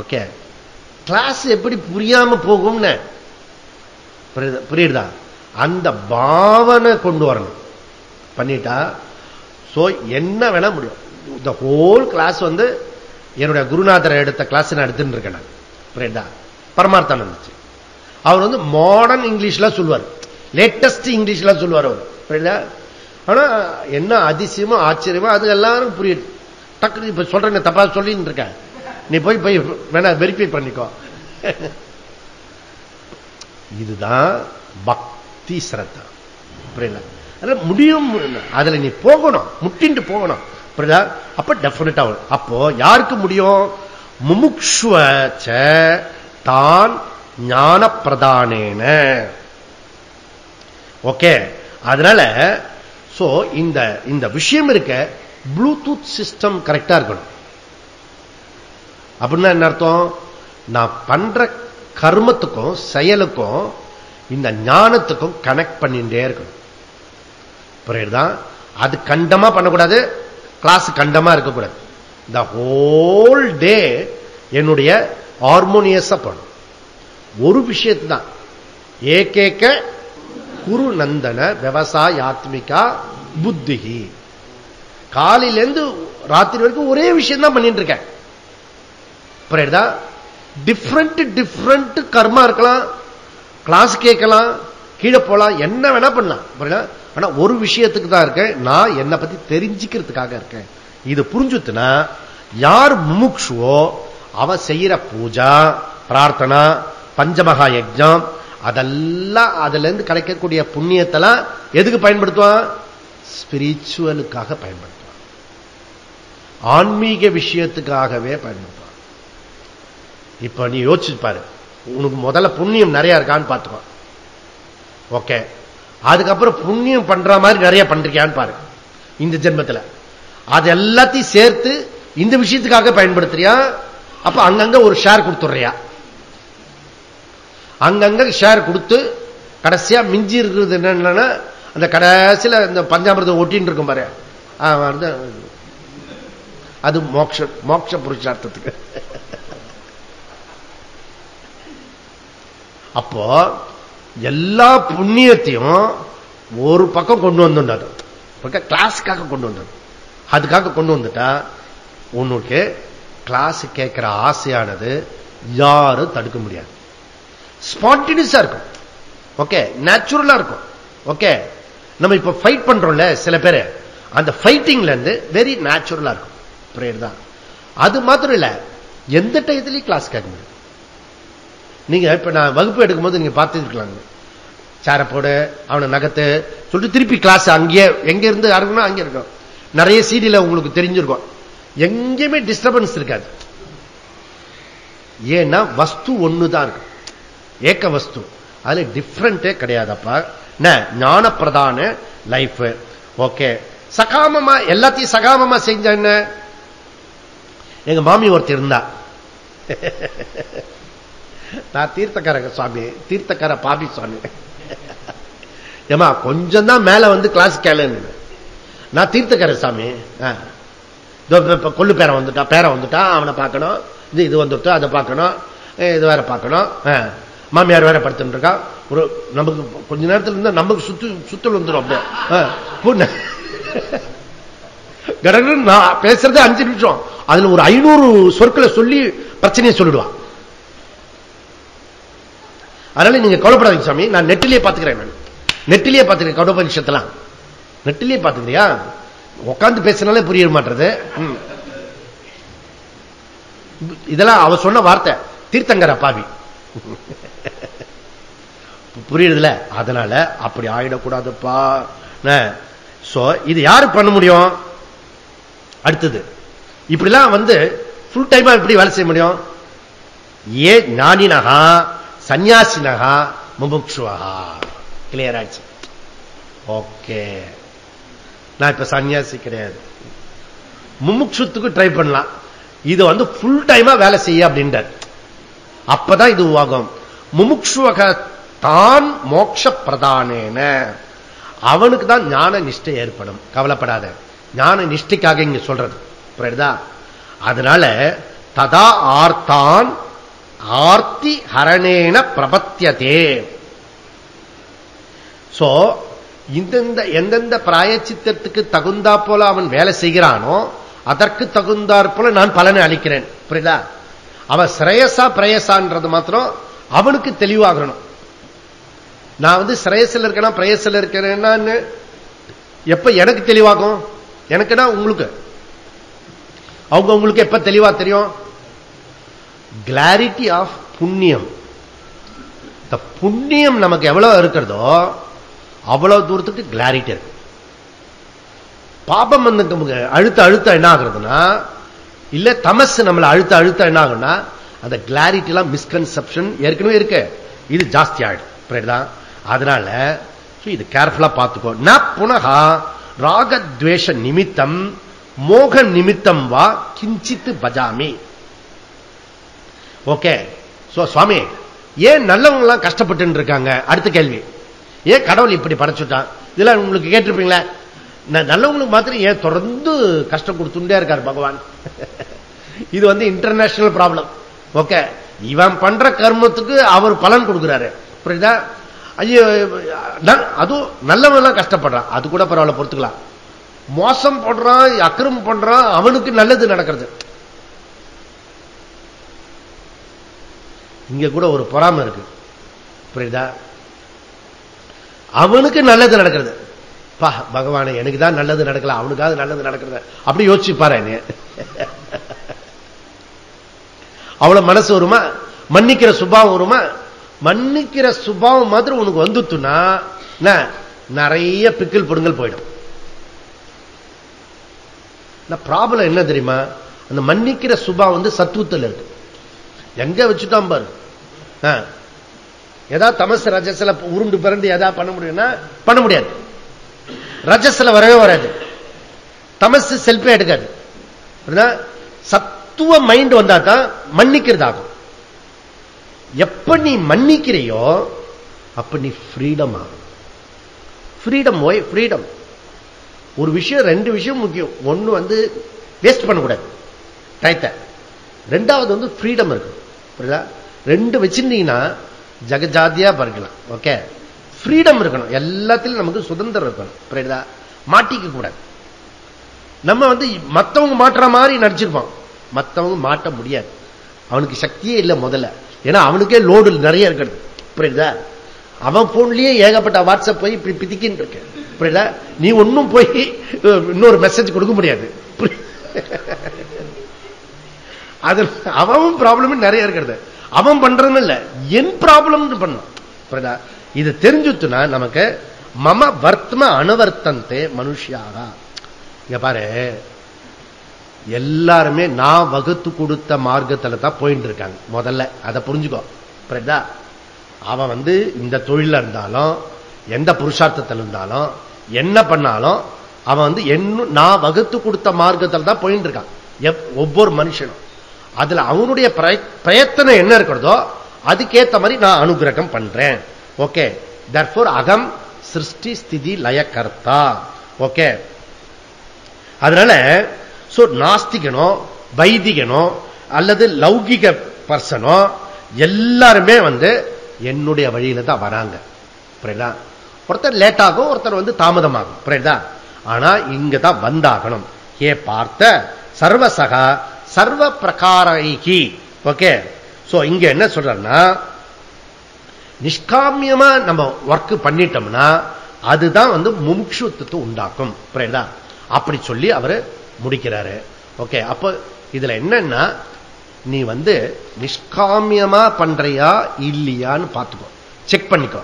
ஓகே, கிளாஸ் எப்படி புரியாம போகும்னு புரியுதா? அந்த பாவனை கொண்டு வரணும், பண்ணிட்டா சோ என்ன வேணா முடியும். இந்த ஹோல் கிளாஸ் வந்து என்னுடைய குருநாதரை எடுத்த கிளாஸ் நான் எடுத்துட்டு இருக்கேன். புரியுதா? பரமார்த்தானந்த் அவர் வந்து மாடர்ன் இங்கிலீஷ்ல சொல்லுவார், லேட்டஸ்ட் இங்கிலீஷ்ல சொல்லுவார் அவர். புரியுதா? ஆனா என்ன அதிசயமோ ஆச்சரியமோ அது எல்லாரும் புரியுது. டக்கு இப்ப சொல்றேன், தப்பா சொல்லிட்டு இருக்கேன், நீ போய் வேணா வெரிஃபை பண்ணிக்கோ. இதுதான் பக்தி ஸ்ரத்தா. புரியல? முடியும், அதுல நீ போகணும், முட்டிட்டு போகணும். புரியுதா? அப்ப டெஃபினட்டா. அப்போ யாருக்கு முடியும்? முமுக்ஷுவ தான் ஞான பிரதானேன. ஓகே, அதனால சோ இந்த விஷயம் இருக்க ப்ளூடூத் சிஸ்டம் கரெக்டா இருக்கணும். அப்படின்னா என்ன அர்த்தம்? நான் பண்ற கர்மத்துக்கும் செயலுக்கும் இந்த ஞானத்துக்கும் கனெக்ட் பண்ணிட்டே இருக்கணும். புரியுதுதான்? அது கண்டமா பண்ணக்கூடாது, கிளாஸ் கண்டமா இருக்கக்கூடாது. த ஹோல் டே என்னுடைய ஹார்மோனியஸா பண்ணும். ஒரு விஷயத்து தான், ஏகேக குரு நந்தன விவசாயாத்மிகா புத்திகி. காலையிலேருந்து ராத்திரி வரைக்கும் ஒரே விஷயம் தான் பண்ணிட்டு இருக்கேன். புரியுதா? டிஃப்ரெண்ட் கர்மா இருக்கலாம், கிளாஸ் கேட்கலாம், கீழே போலாம், என்ன வேணா பண்ணலாம். புரியுதா? ஆனா ஒரு விஷயத்துக்கு தான் இருக்கேன், நான் என்னை பத்தி தெரிஞ்சுக்கிறதுக்காக இருக்கேன். இது புரிஞ்சுத்துனா யார் முமுக்ஷுவோ அவ செய்யற பூஜா பிரார்த்தனா பஞ்சமகா யஜ்ஞம் அதெல்லாம் அதுல இருந்து கிடைக்கக்கூடிய புண்ணியத்தெல்லாம் எதுக்கு பயன்படுத்துவான்? ஸ்பிரிச்சுவலுக்காக பயன்படுத்துவான், ஆன்மீக விஷயத்துக்காகவே பயன்படுத்துவான். இப்ப நீ யோசிச்சு பாரு, உனக்கு முதல்ல புண்ணியம் நிறைய இருக்கான்னு பாத்துக்கோ. ஓகே, அதுக்கப்புறம் புண்ணியம் பண்ற மாதிரி நிறைய பண்றியான்னு பாரு இந்த ஜென்மத்துல. அது எல்லாத்தையும் சேர்த்து இந்த விஷயத்துக்காக பயன்படுத்துறியா? அப்ப அங்கங்க ஒரு ஷேர் கொடுத்துறியா? அங்கங்க ஷேர் கொடுத்து கடைசியா மிஞ்சி இருக்கிறது என்னன்னா, அந்த கடைசியில இந்த பஞ்சாமிரதம் ஒட்டின்னு இருக்கும் பாரு, அது மோட்ச புருஷார்த்தத்துக்கு. அப்போ எல்லா புண்ணியத்தையும் ஒரு பக்கம் கொண்டு வந்துட்டாரு, கிளாஸுக்காக கொண்டு வந்தது. அதுக்காக கொண்டு வந்துட்டா உனக்கு கிளாஸ் கேட்கிற ஆசையானது யாரும் தடுக்க முடியாது. ஸ்பான்டினியஸா இருக்கும். ஓகே, நேச்சுரலா இருக்கும். ஓகே, நம்ம இப்ப ஃபைட் பண்றோம்ல சில பேர், அந்த ஃபைட்டிங்ல இருந்து வெரி நேச்சுரலா இருக்கும். புரியுதா? அது மாத்திரம் இல்ல, எந்த டயத்திலையும் கிளாஸ் கேட்க முடியும். நீங்க இப்ப நான் வகுப்பு எடுக்கும் போது நீங்க பார்த்துருக்கலாங்க, சேர போடு, அவனை நகத்து சொல்லிட்டு திருப்பி கிளாஸ் அங்கேயே எங்க இருந்து இருக்கணும் அங்கே இருக்கும். நிறைய சீடியில உங்களுக்கு தெரிஞ்சிருக்கும், எங்கேயுமே டிஸ்டர்பன்ஸ் இருக்காது. ஏன்னா வஸ்து ஒண்ணுதான் இருக்கு, ஏக்க வஸ்து, அதுல டிஃபரெண்டே கிடையாதப்பா. ஞான பிரதான லைஃப். ஓகே, சகாமமா எல்லாத்தையும் சகாமமா செஞ்ச என்ன? எங்க மாமி ஒருத்தர் இருந்தா, நான் தீர்த்தக்கார சுவாமி, தீர்த்தக்கார பாபி சுவாமி, ஏமா கொஞ்சம் தான் மேல வந்து கிளாஸ் கேளுன்னு. நான் தீர்த்தக்கார சாமி, கொள்ளு பேரை வந்துட்டா அவனை பார்க்கணும், இது வந்துட்டு அதை பார்க்கணும், இது வேற பார்க்கணும், மாமியார் வேற படுத்துட்டு இருக்கா. ஒரு நமக்கு கொஞ்ச நேரத்தில் இருந்தா நமக்கு சுத்தல் வந்துடும். அப்படியே கடகடன் நான் பேசுறது 5 நிமிஷம், அதுல ஒரு 500 சொற்களை சொல்லி பிரச்சனையை சொல்லிடுவான். அதனால நீங்க கவலைப்படாதீங்க சாமி, நான் நெட்டிலேயே பாத்துக்கிறேன். நான் நெட்டிலேயே பாத்துக்கிறேன், கடோபனிஷத்தெல்லாம் நெட்டிலேயே பாத்துக்கிறியா? உட்காந்து பேசினாலே புரிய மாட்டது. இதெல்லாம் அவ சொன்ன வார்த்தை, தீர்த்தங்கர பாவி. புரியுதுல? அதனால அப்படி ஆயிடக்கூடாதுப்பா. இது யாரு பண்ண முடியும்? அடுத்தது இப்படிலாம் வந்து ஃபுல் டைமா எப்படி வேலை செய்ய முடியும்? ஏ ஞானினகா சன்னியாசினகா முமுக்ஷுவஹா. கிளியர் ஆயிடுச்சு. ஓகே, நான் இப்ப சன்னியாசி கிடையாது, முமுக்ஷுத்துக்கு ட்ரை பண்ணலாம். இது வந்து ஃபுல் டைமா வேலை செய்ய அப்படின்றார். அப்பதான் இது ஆகும். முமுக்ஷுவக தான் மோட்ச பிரதானேன, அவனுக்கு தான் ஞான நிஷ்டை ஏற்படும். கவலைப்படாத, ஞான நிஷ்டைக்காக இங்க சொல்றது. புரியுதா? அதனால ததா ஆர்த்தான் ஆர்த்தி ஹரணேன பிரபத்தியதே. சோ எந்தெந்த பிராயச்சித்தத்துக்கு தகுந்தா போல அவன் வேலை செய்கிறானோ அதற்கு தகுந்தாற் போல நான் பலனை அளிக்கிறேன். புரியுதா? அவன் ஸ்ரேயசா பிரயசான்றது மாத்திரம் அவனுக்கு தெளிவாகணும். நான் வந்து ஸ்ரேயசில் இருக்கேனா பிரயசில் இருக்கிறேன்னு எப்ப எனக்கு தெளிவாகும்? எனக்குன்னா உங்களுக்கு, அவங்க உங்களுக்கு எப்ப தெளிவா தெரியும்? கிளாரிட்டி ஆஃப் புண்ணியம். இந்த புண்ணியம் நமக்கு எவ்வளவு இருக்கிறதோ அவ்வளவு தூரத்துக்கு கிளாரிட்டி இருக்கு. பாபம் வந்து அழுத்த என்ன ஆகுறதுன்னா, இல்ல தமசு நம்மளை அழுத்த என்ன ஆகும்னா, அந்த கிளாரிட்டி எல்லாம் மிஸ்கன்செப்ஷன் ஏற்கனவே இருக்கு, இது ஜாஸ்தி ஆயிடும். அதனால இது கேர்ஃபுல்லா பார்த்துக்கோ. ந புனகா ராகத்வேஷ நிமித்தம் மோக நிமித்தம் வா கிஞ்சித்து பஜாமி. ஓகே. சுவாமி, ஏன் நல்லவங்க எல்லாம் கஷ்டப்பட்டு இருக்காங்க? அடுத்த கேள்வி, ஏன் கடவுள் இப்படி படைச்சுட்டான்? இதெல்லாம் உங்களுக்கு கேட்டிருப்பீங்களா? நல்லவங்களுக்கு மாத்திரம் ஏன் தொடர்ந்து கஷ்டம் கொடுத்துட்டே இருக்காரு பகவான்? இது இன்டர்நேஷனல் ப்ராப்ளம். ஓகே. இவன் பண்ற கர்மத்துக்கு அவர் பலன் கொடுக்கிறாரு. புரியுதா? ஐயோ, அதுவும் நல்லவன் கஷ்டப்படுறான், அது கூட பரவாயில்ல, பொறுத்துக்கலாம். மோசம் பண்றான், அக்கிரமம் பண்றான், அவனுக்கு நல்லது நடக்கிறது. இங்க கூட ஒரு பொறாமை இருக்கு. புரியுதா? அவனுக்கு நல்லது நடக்கிறது. பா பகவானே, எனக்கு தான் நல்லது நடக்கல, அவனுக்காவது நல்லது நடக்கிறது. அப்படி யோசிச்சு பாரு. அவ்வளவு மனசு வருமா? மன்னிக்கிற சுபாவம் வருமா? மன்னிக்கிற சுபாவம் மாதிரி உனக்கு வந்துட்டுனா நிறைய பிக்கல் பொடுங்கல் போயிடும். ப்ராப்ளம் என்ன தெரியுமா? அந்த மன்னிக்கிற சுபாவம் சத்துவத்தில் இருக்கு. எங்க வச்சுட்டான் பாரு. ஏதாவது தமசு ரஜஸ்ல உருண்டு பிறண்டு ஏதாவது பண்ண முடியும்னா பண்ண முடியாது. ரஜஸ்ல வரவே வராது, தமசு செல்ஃபே எடுக்காது. சத்துவ மைண்ட் வந்தா தான் மன்னிக்கிறது ஆகும். எப்ப நீ மன்னிக்கிறையோ அப்ப நீ ஃப்ரீடம் ஆகும். ஃப்ரீடம் ஓய் ஃப்ரீடம். ஒரு விஷயம், ரெண்டு விஷயம் முக்கியம். ஒன்னு வேஸ்ட் பண்ணக்கூடாது டயத்தை, ரெண்டாவது ஃப்ரீடம் இருக்கு. புரியுதா? ரெண்டு வச்சிருந்தீங்கன்னா ஜகஜாதியா பறக்கலாம். ஓகே. ஃப்ரீடம் இருக்கணும், எல்லாத்திலும் நமக்கு சுதந்திரம் இருக்கணும். புரியுதா? மாட்டிக்க கூடாது. நம்ம மத்தவங்க மாற்ற மாதிரி நடிச்சிருப்போம், மத்தவங்க மாட்ட முடியாது. அவனுக்கு சக்தியே இல்லை முதல்ல, ஏன்னா அவனுக்கே லோடு நிறைய இருக்கிறது. புரியுதா? அவன் போன்லயே ஏகப்பட்ட வாட்ஸ்அப் போய் இப்படி பிதிக்கின்னு இருக்கு. புரியுதா? நீ ஒன்னும் போய் இன்னொரு மெசேஜ் கொடுக்க முடியாது. அது அவன் ப்ராப்ளம் நிறைய இருக்கிறது. அவன் பண்றது இல்ல, என் ப்ராப்ளம் பண்ணும். புரியுதா? இது தெரிஞ்சுட்டுனா நமக்கு மம வர்த்தம அனுவர்த்தந்தே மனுஷியாக. இங்க பாரு, எல்லாருமே நான் வகுத்து கொடுத்த மார்க்கத்துல தான் போயிட்டு இருக்காங்க. முதல்ல அதை புரிஞ்சுக்கோ. புரியுதா? அவன் இந்த தொழில இருந்தாலும் எந்த புருஷார்த்தத்தில் இருந்தாலும் என்ன பண்ணாலும் அவன் நான் வகுத்து கொடுத்த மார்க்கத்தில் தான் போயிட்டு இருக்கான். ஒவ்வொரு மனுஷனும் அதுல அவனுடைய பிரயத்தனம் என்ன இருக்கிறதோ அதுக்கேற்ற மாதிரி நான் அனுகிரகம் பண்றேன். ஓகே. therefore அகம் சிருஷ்டி ஸ்திதி லயகர்த்தா. ஓகே. அதனால நாஸ்திகனோ வைதிகனோ அல்லது லௌகிக பர்சனோ எல்லாருமே என்னுடைய வழியில தான் வராங்க. புரியுதா? ஒருத்தர் லேட் ஆகும், ஒருத்தர் தாமதமாகும். புரியுதா? ஆனா இங்க தான் வந்தாகணும். ஏ பார்த்த சர்வசகா சர்வ பிரகாரைகி. ஓகே. இங்க என்ன சொல்றன்னா, நிஷ்காமியமா நம்ம ஒர்க் பண்ணிட்டோம்னா அதுதான் முமுட்சுத்துவத்தை உண்டாக்கும். புரியுதா? அப்படி சொல்லி அவரு முடிக்கிறாரு. ஓகே. அப்ப இதுல என்னன்னா, நீ நிஷ்காமியமா பண்றியா இல்லையான்னு பார்த்துக்கோ, செக் பண்ணிக்கோ.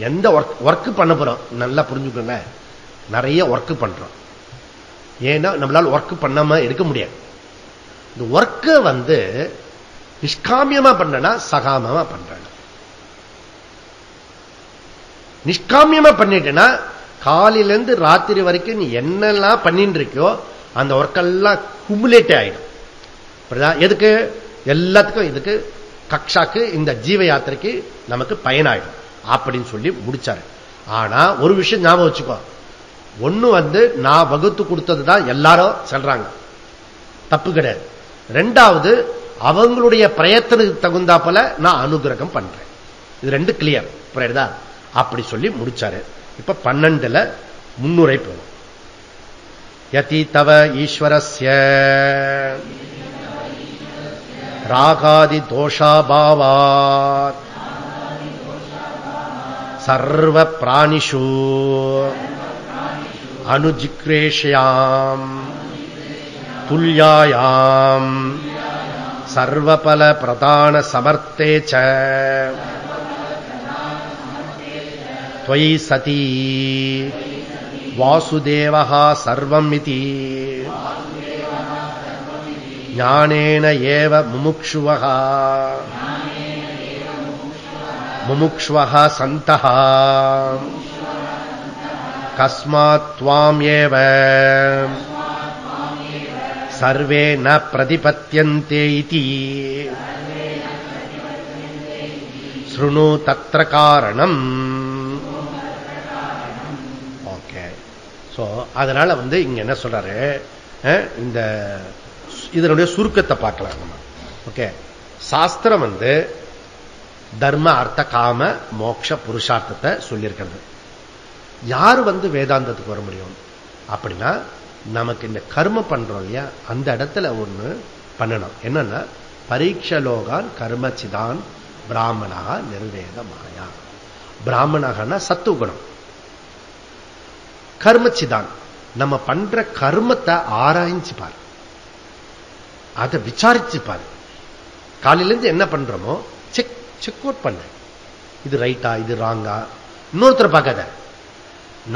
எந்த ஒர்க் பண்ண போறோம் நல்லா புரிஞ்சுக்கோங்க. நிறைய ஒர்க் பண்றோம், ஏன்னா நம்மளால ஒர்க் பண்ணாம இருக்க முடியாது. இந்த ஒர்க்க நிஷ்காமியமா பண்றனா சகாமமா பண்றேன். நிஷ்காமியமா பண்ணிட்டேன்னா காலையில இருந்து ராத்திரி வரைக்கும் நீ என்னெல்லாம் பண்ணிட்டு இருக்கியோ அந்த ஒர்க்கெல்லாம் குமுலேட் ஆயிடும். எதுக்கு? எல்லாத்துக்கும். இதுக்கு கக்ஷாக்கு, இந்த ஜீவ யாத்திரைக்கு நமக்கு பயனாயிடும் அப்படின்னு சொல்லி முடிச்சாரு. ஆனா ஒரு விஷயம் ஞாபகம் வச்சுக்கோ, ஒண்ணு நான் வகுத்து கொடுத்ததுதான் எல்லாரும் சொல்றாங்க, தப்பு கிடையாது. ரெண்டாவது, அவங்களுடைய பிரயத்தனுக்கு தகுந்தாப்பல நான் அனுகிரகம் பண்றேன். இது ரெண்டு கிளியர். புரியுதா? அப்படி சொல்லி முடிச்சாரு. இப்ப 12ல முன்னுரை போகும். யதி தவ ஈஸ்வரஸ்ய ராகாதி தோஷாபாவாத் சர்வ பிராணிஷு அனுஜிக்ரேஷ்யாம் துல்யாயாம் சர்வபல பிரதான சமர்த்தே ச त्वयि सती वासुदेवः सर्वम् इति ஞானேன ஏவ முமுக்ஷுவஹா முமுக்ஷ்வஹா சந்தஹ கஸ்மாத் த்வாம் ஏவ சர்வே ந பிரதிபத்யந்தே இதி ஸ்ருணு தத்ர காரணம். ஓகே. சோ அதனால இங்க என்ன சொல்றாரு, இந்த இதனுடைய சுருக்கத்தை பார்க்கலாம் நம்ம. ஓகே. சாஸ்திரம் தர்ம அர்த்த காம மோட்ச புருஷார்த்தத்தை சொல்லியிருக்கிறது. யாரு வேதாந்தத்துக்கு வர முடியும் அப்படின்னா, நமக்கு இந்த கர்ம பண்றோம் இல்லையா, அந்த இடத்துல ஒண்ணு பண்ணணும். என்னன்னா, பரீட்சலோகான் கர்மச்சிதான் பிராமணா நிர்வேத மாயா. பிராமணகனா சத்துவகுணம், கர்மச்சிதான் நம்ம பண்ற கர்மத்தை ஆராய்ச்சி பாரு, அதை விசாரிச்சு பாரு. காலையில இருந்து என்ன பண்றோமோ செக் அவுட் பண்ண, இது ரைட்டா இது ராங்கா. இன்னொருத்தர் பார்க்காத,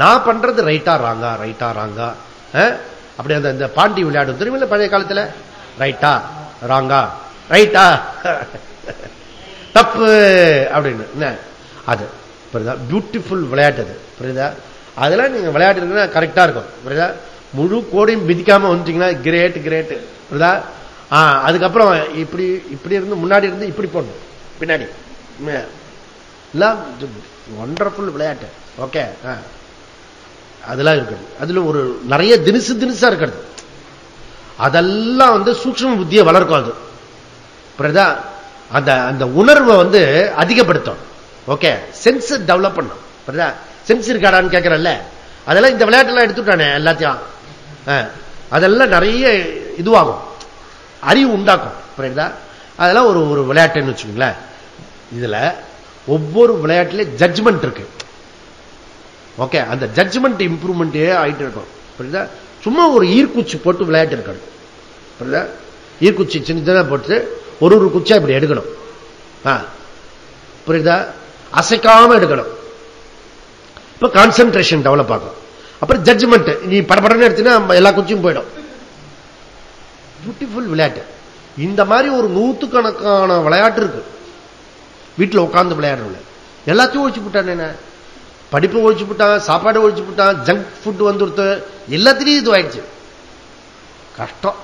நான் பண்றது ரைட்டா ராங்கா ரைட்டா ராங்கா. அப்படி அந்த பாண்டி விளையாடும் தெரியுமில்ல பழைய காலத்துல, ரைட்டா ராங்கா ரைட்டா தப்பு அப்படின்னு. அது பியூட்டிஃபுல் விளையாட்டு, அது புரியுதா? அதெல்லாம் நீங்க விளையாட்டு கரெக்டா இருக்கும், புரியுதா? முழு கோடையும் மிதிக்காம வந்துட்டீங்கன்னா கிரேட் கிரேட், புரியுதா? அதுக்கப்புறம் இப்படி இப்படி இருந்து முன்னாடி இருந்து இப்படி போடணும், பின்னாடி ஒண்டர்ஃபுல் விளையாட்டு. ஓகே. அதெல்லாம் இருக்குது. அதுல ஒரு நிறைய தினுசா இருக்கிறது. அதெல்லாம் சூக்ஷ்ம புத்தியை வளர்க்கும். அது புரியுதா? அந்த அந்த உணர்வை அதிகப்படுத்தும். ஓகே. சென்ஸ் டெவலப் பண்ணும். புரியுதா? சென்ஸ் இருக்காடான்னு கேட்கறல்ல, அதெல்லாம் இந்த விளையாட்டெல்லாம் எடுத்துட்டானே எல்லாத்தையும், அதெல்லாம் நிறைய இதுவாகும், அறிவு உண்டாக்கும். புரியுதா? அதெல்லாம் ஒரு ஒரு விளையாட்டுன்னு வச்சுக்கோங்களேன். இதுல ஒவ்வொரு விளையாட்டுல ஜட்ஜ்மெண்ட் இருக்கு. ஓகே. அந்த ஜட்ஜ்மெண்ட் இம்ப்ரூவ்மெண்டே ஆயிட்டு இருக்கும். புரியுதா? சும்மா ஒரு ஈர்க்குச்சி போட்டு விளையாட்டு இருக்கணும். புரியுதா? ஈர்க்குச்சி சின்ன சின்ன போட்டு ஒரு ஒரு குச்சா இப்படி எடுக்கணும். புரியுதா? அசைக்காம எடுக்கணும். இப்ப கான்சென்ட்ரேஷன் டெவலப் ஆகும். அப்புறம் ஜட்ஜ்மெண்ட், நீ படப்படன்னு எடுத்தீங்கன்னா எல்லா குச்சியும் போயிடும். பியூட்டிஃபுல் விளையாட்டு. இந்த மாதிரி ஒரு 100கணக்கான விளையாட்டு இருக்கு. வீட்டில் உட்கார்ந்து விளையாடுறவங்க எல்லாத்தையும் ஒழிச்சு விட்டான். என்ன படிப்பு ஒழிச்சு விட்டான், சாப்பாடு ஒழிச்சு விட்டான், ஜங்க் ஃபுட் வந்துடுத்து, எல்லாத்திலையும் இது ஆயிடுச்சு. கஷ்டம்.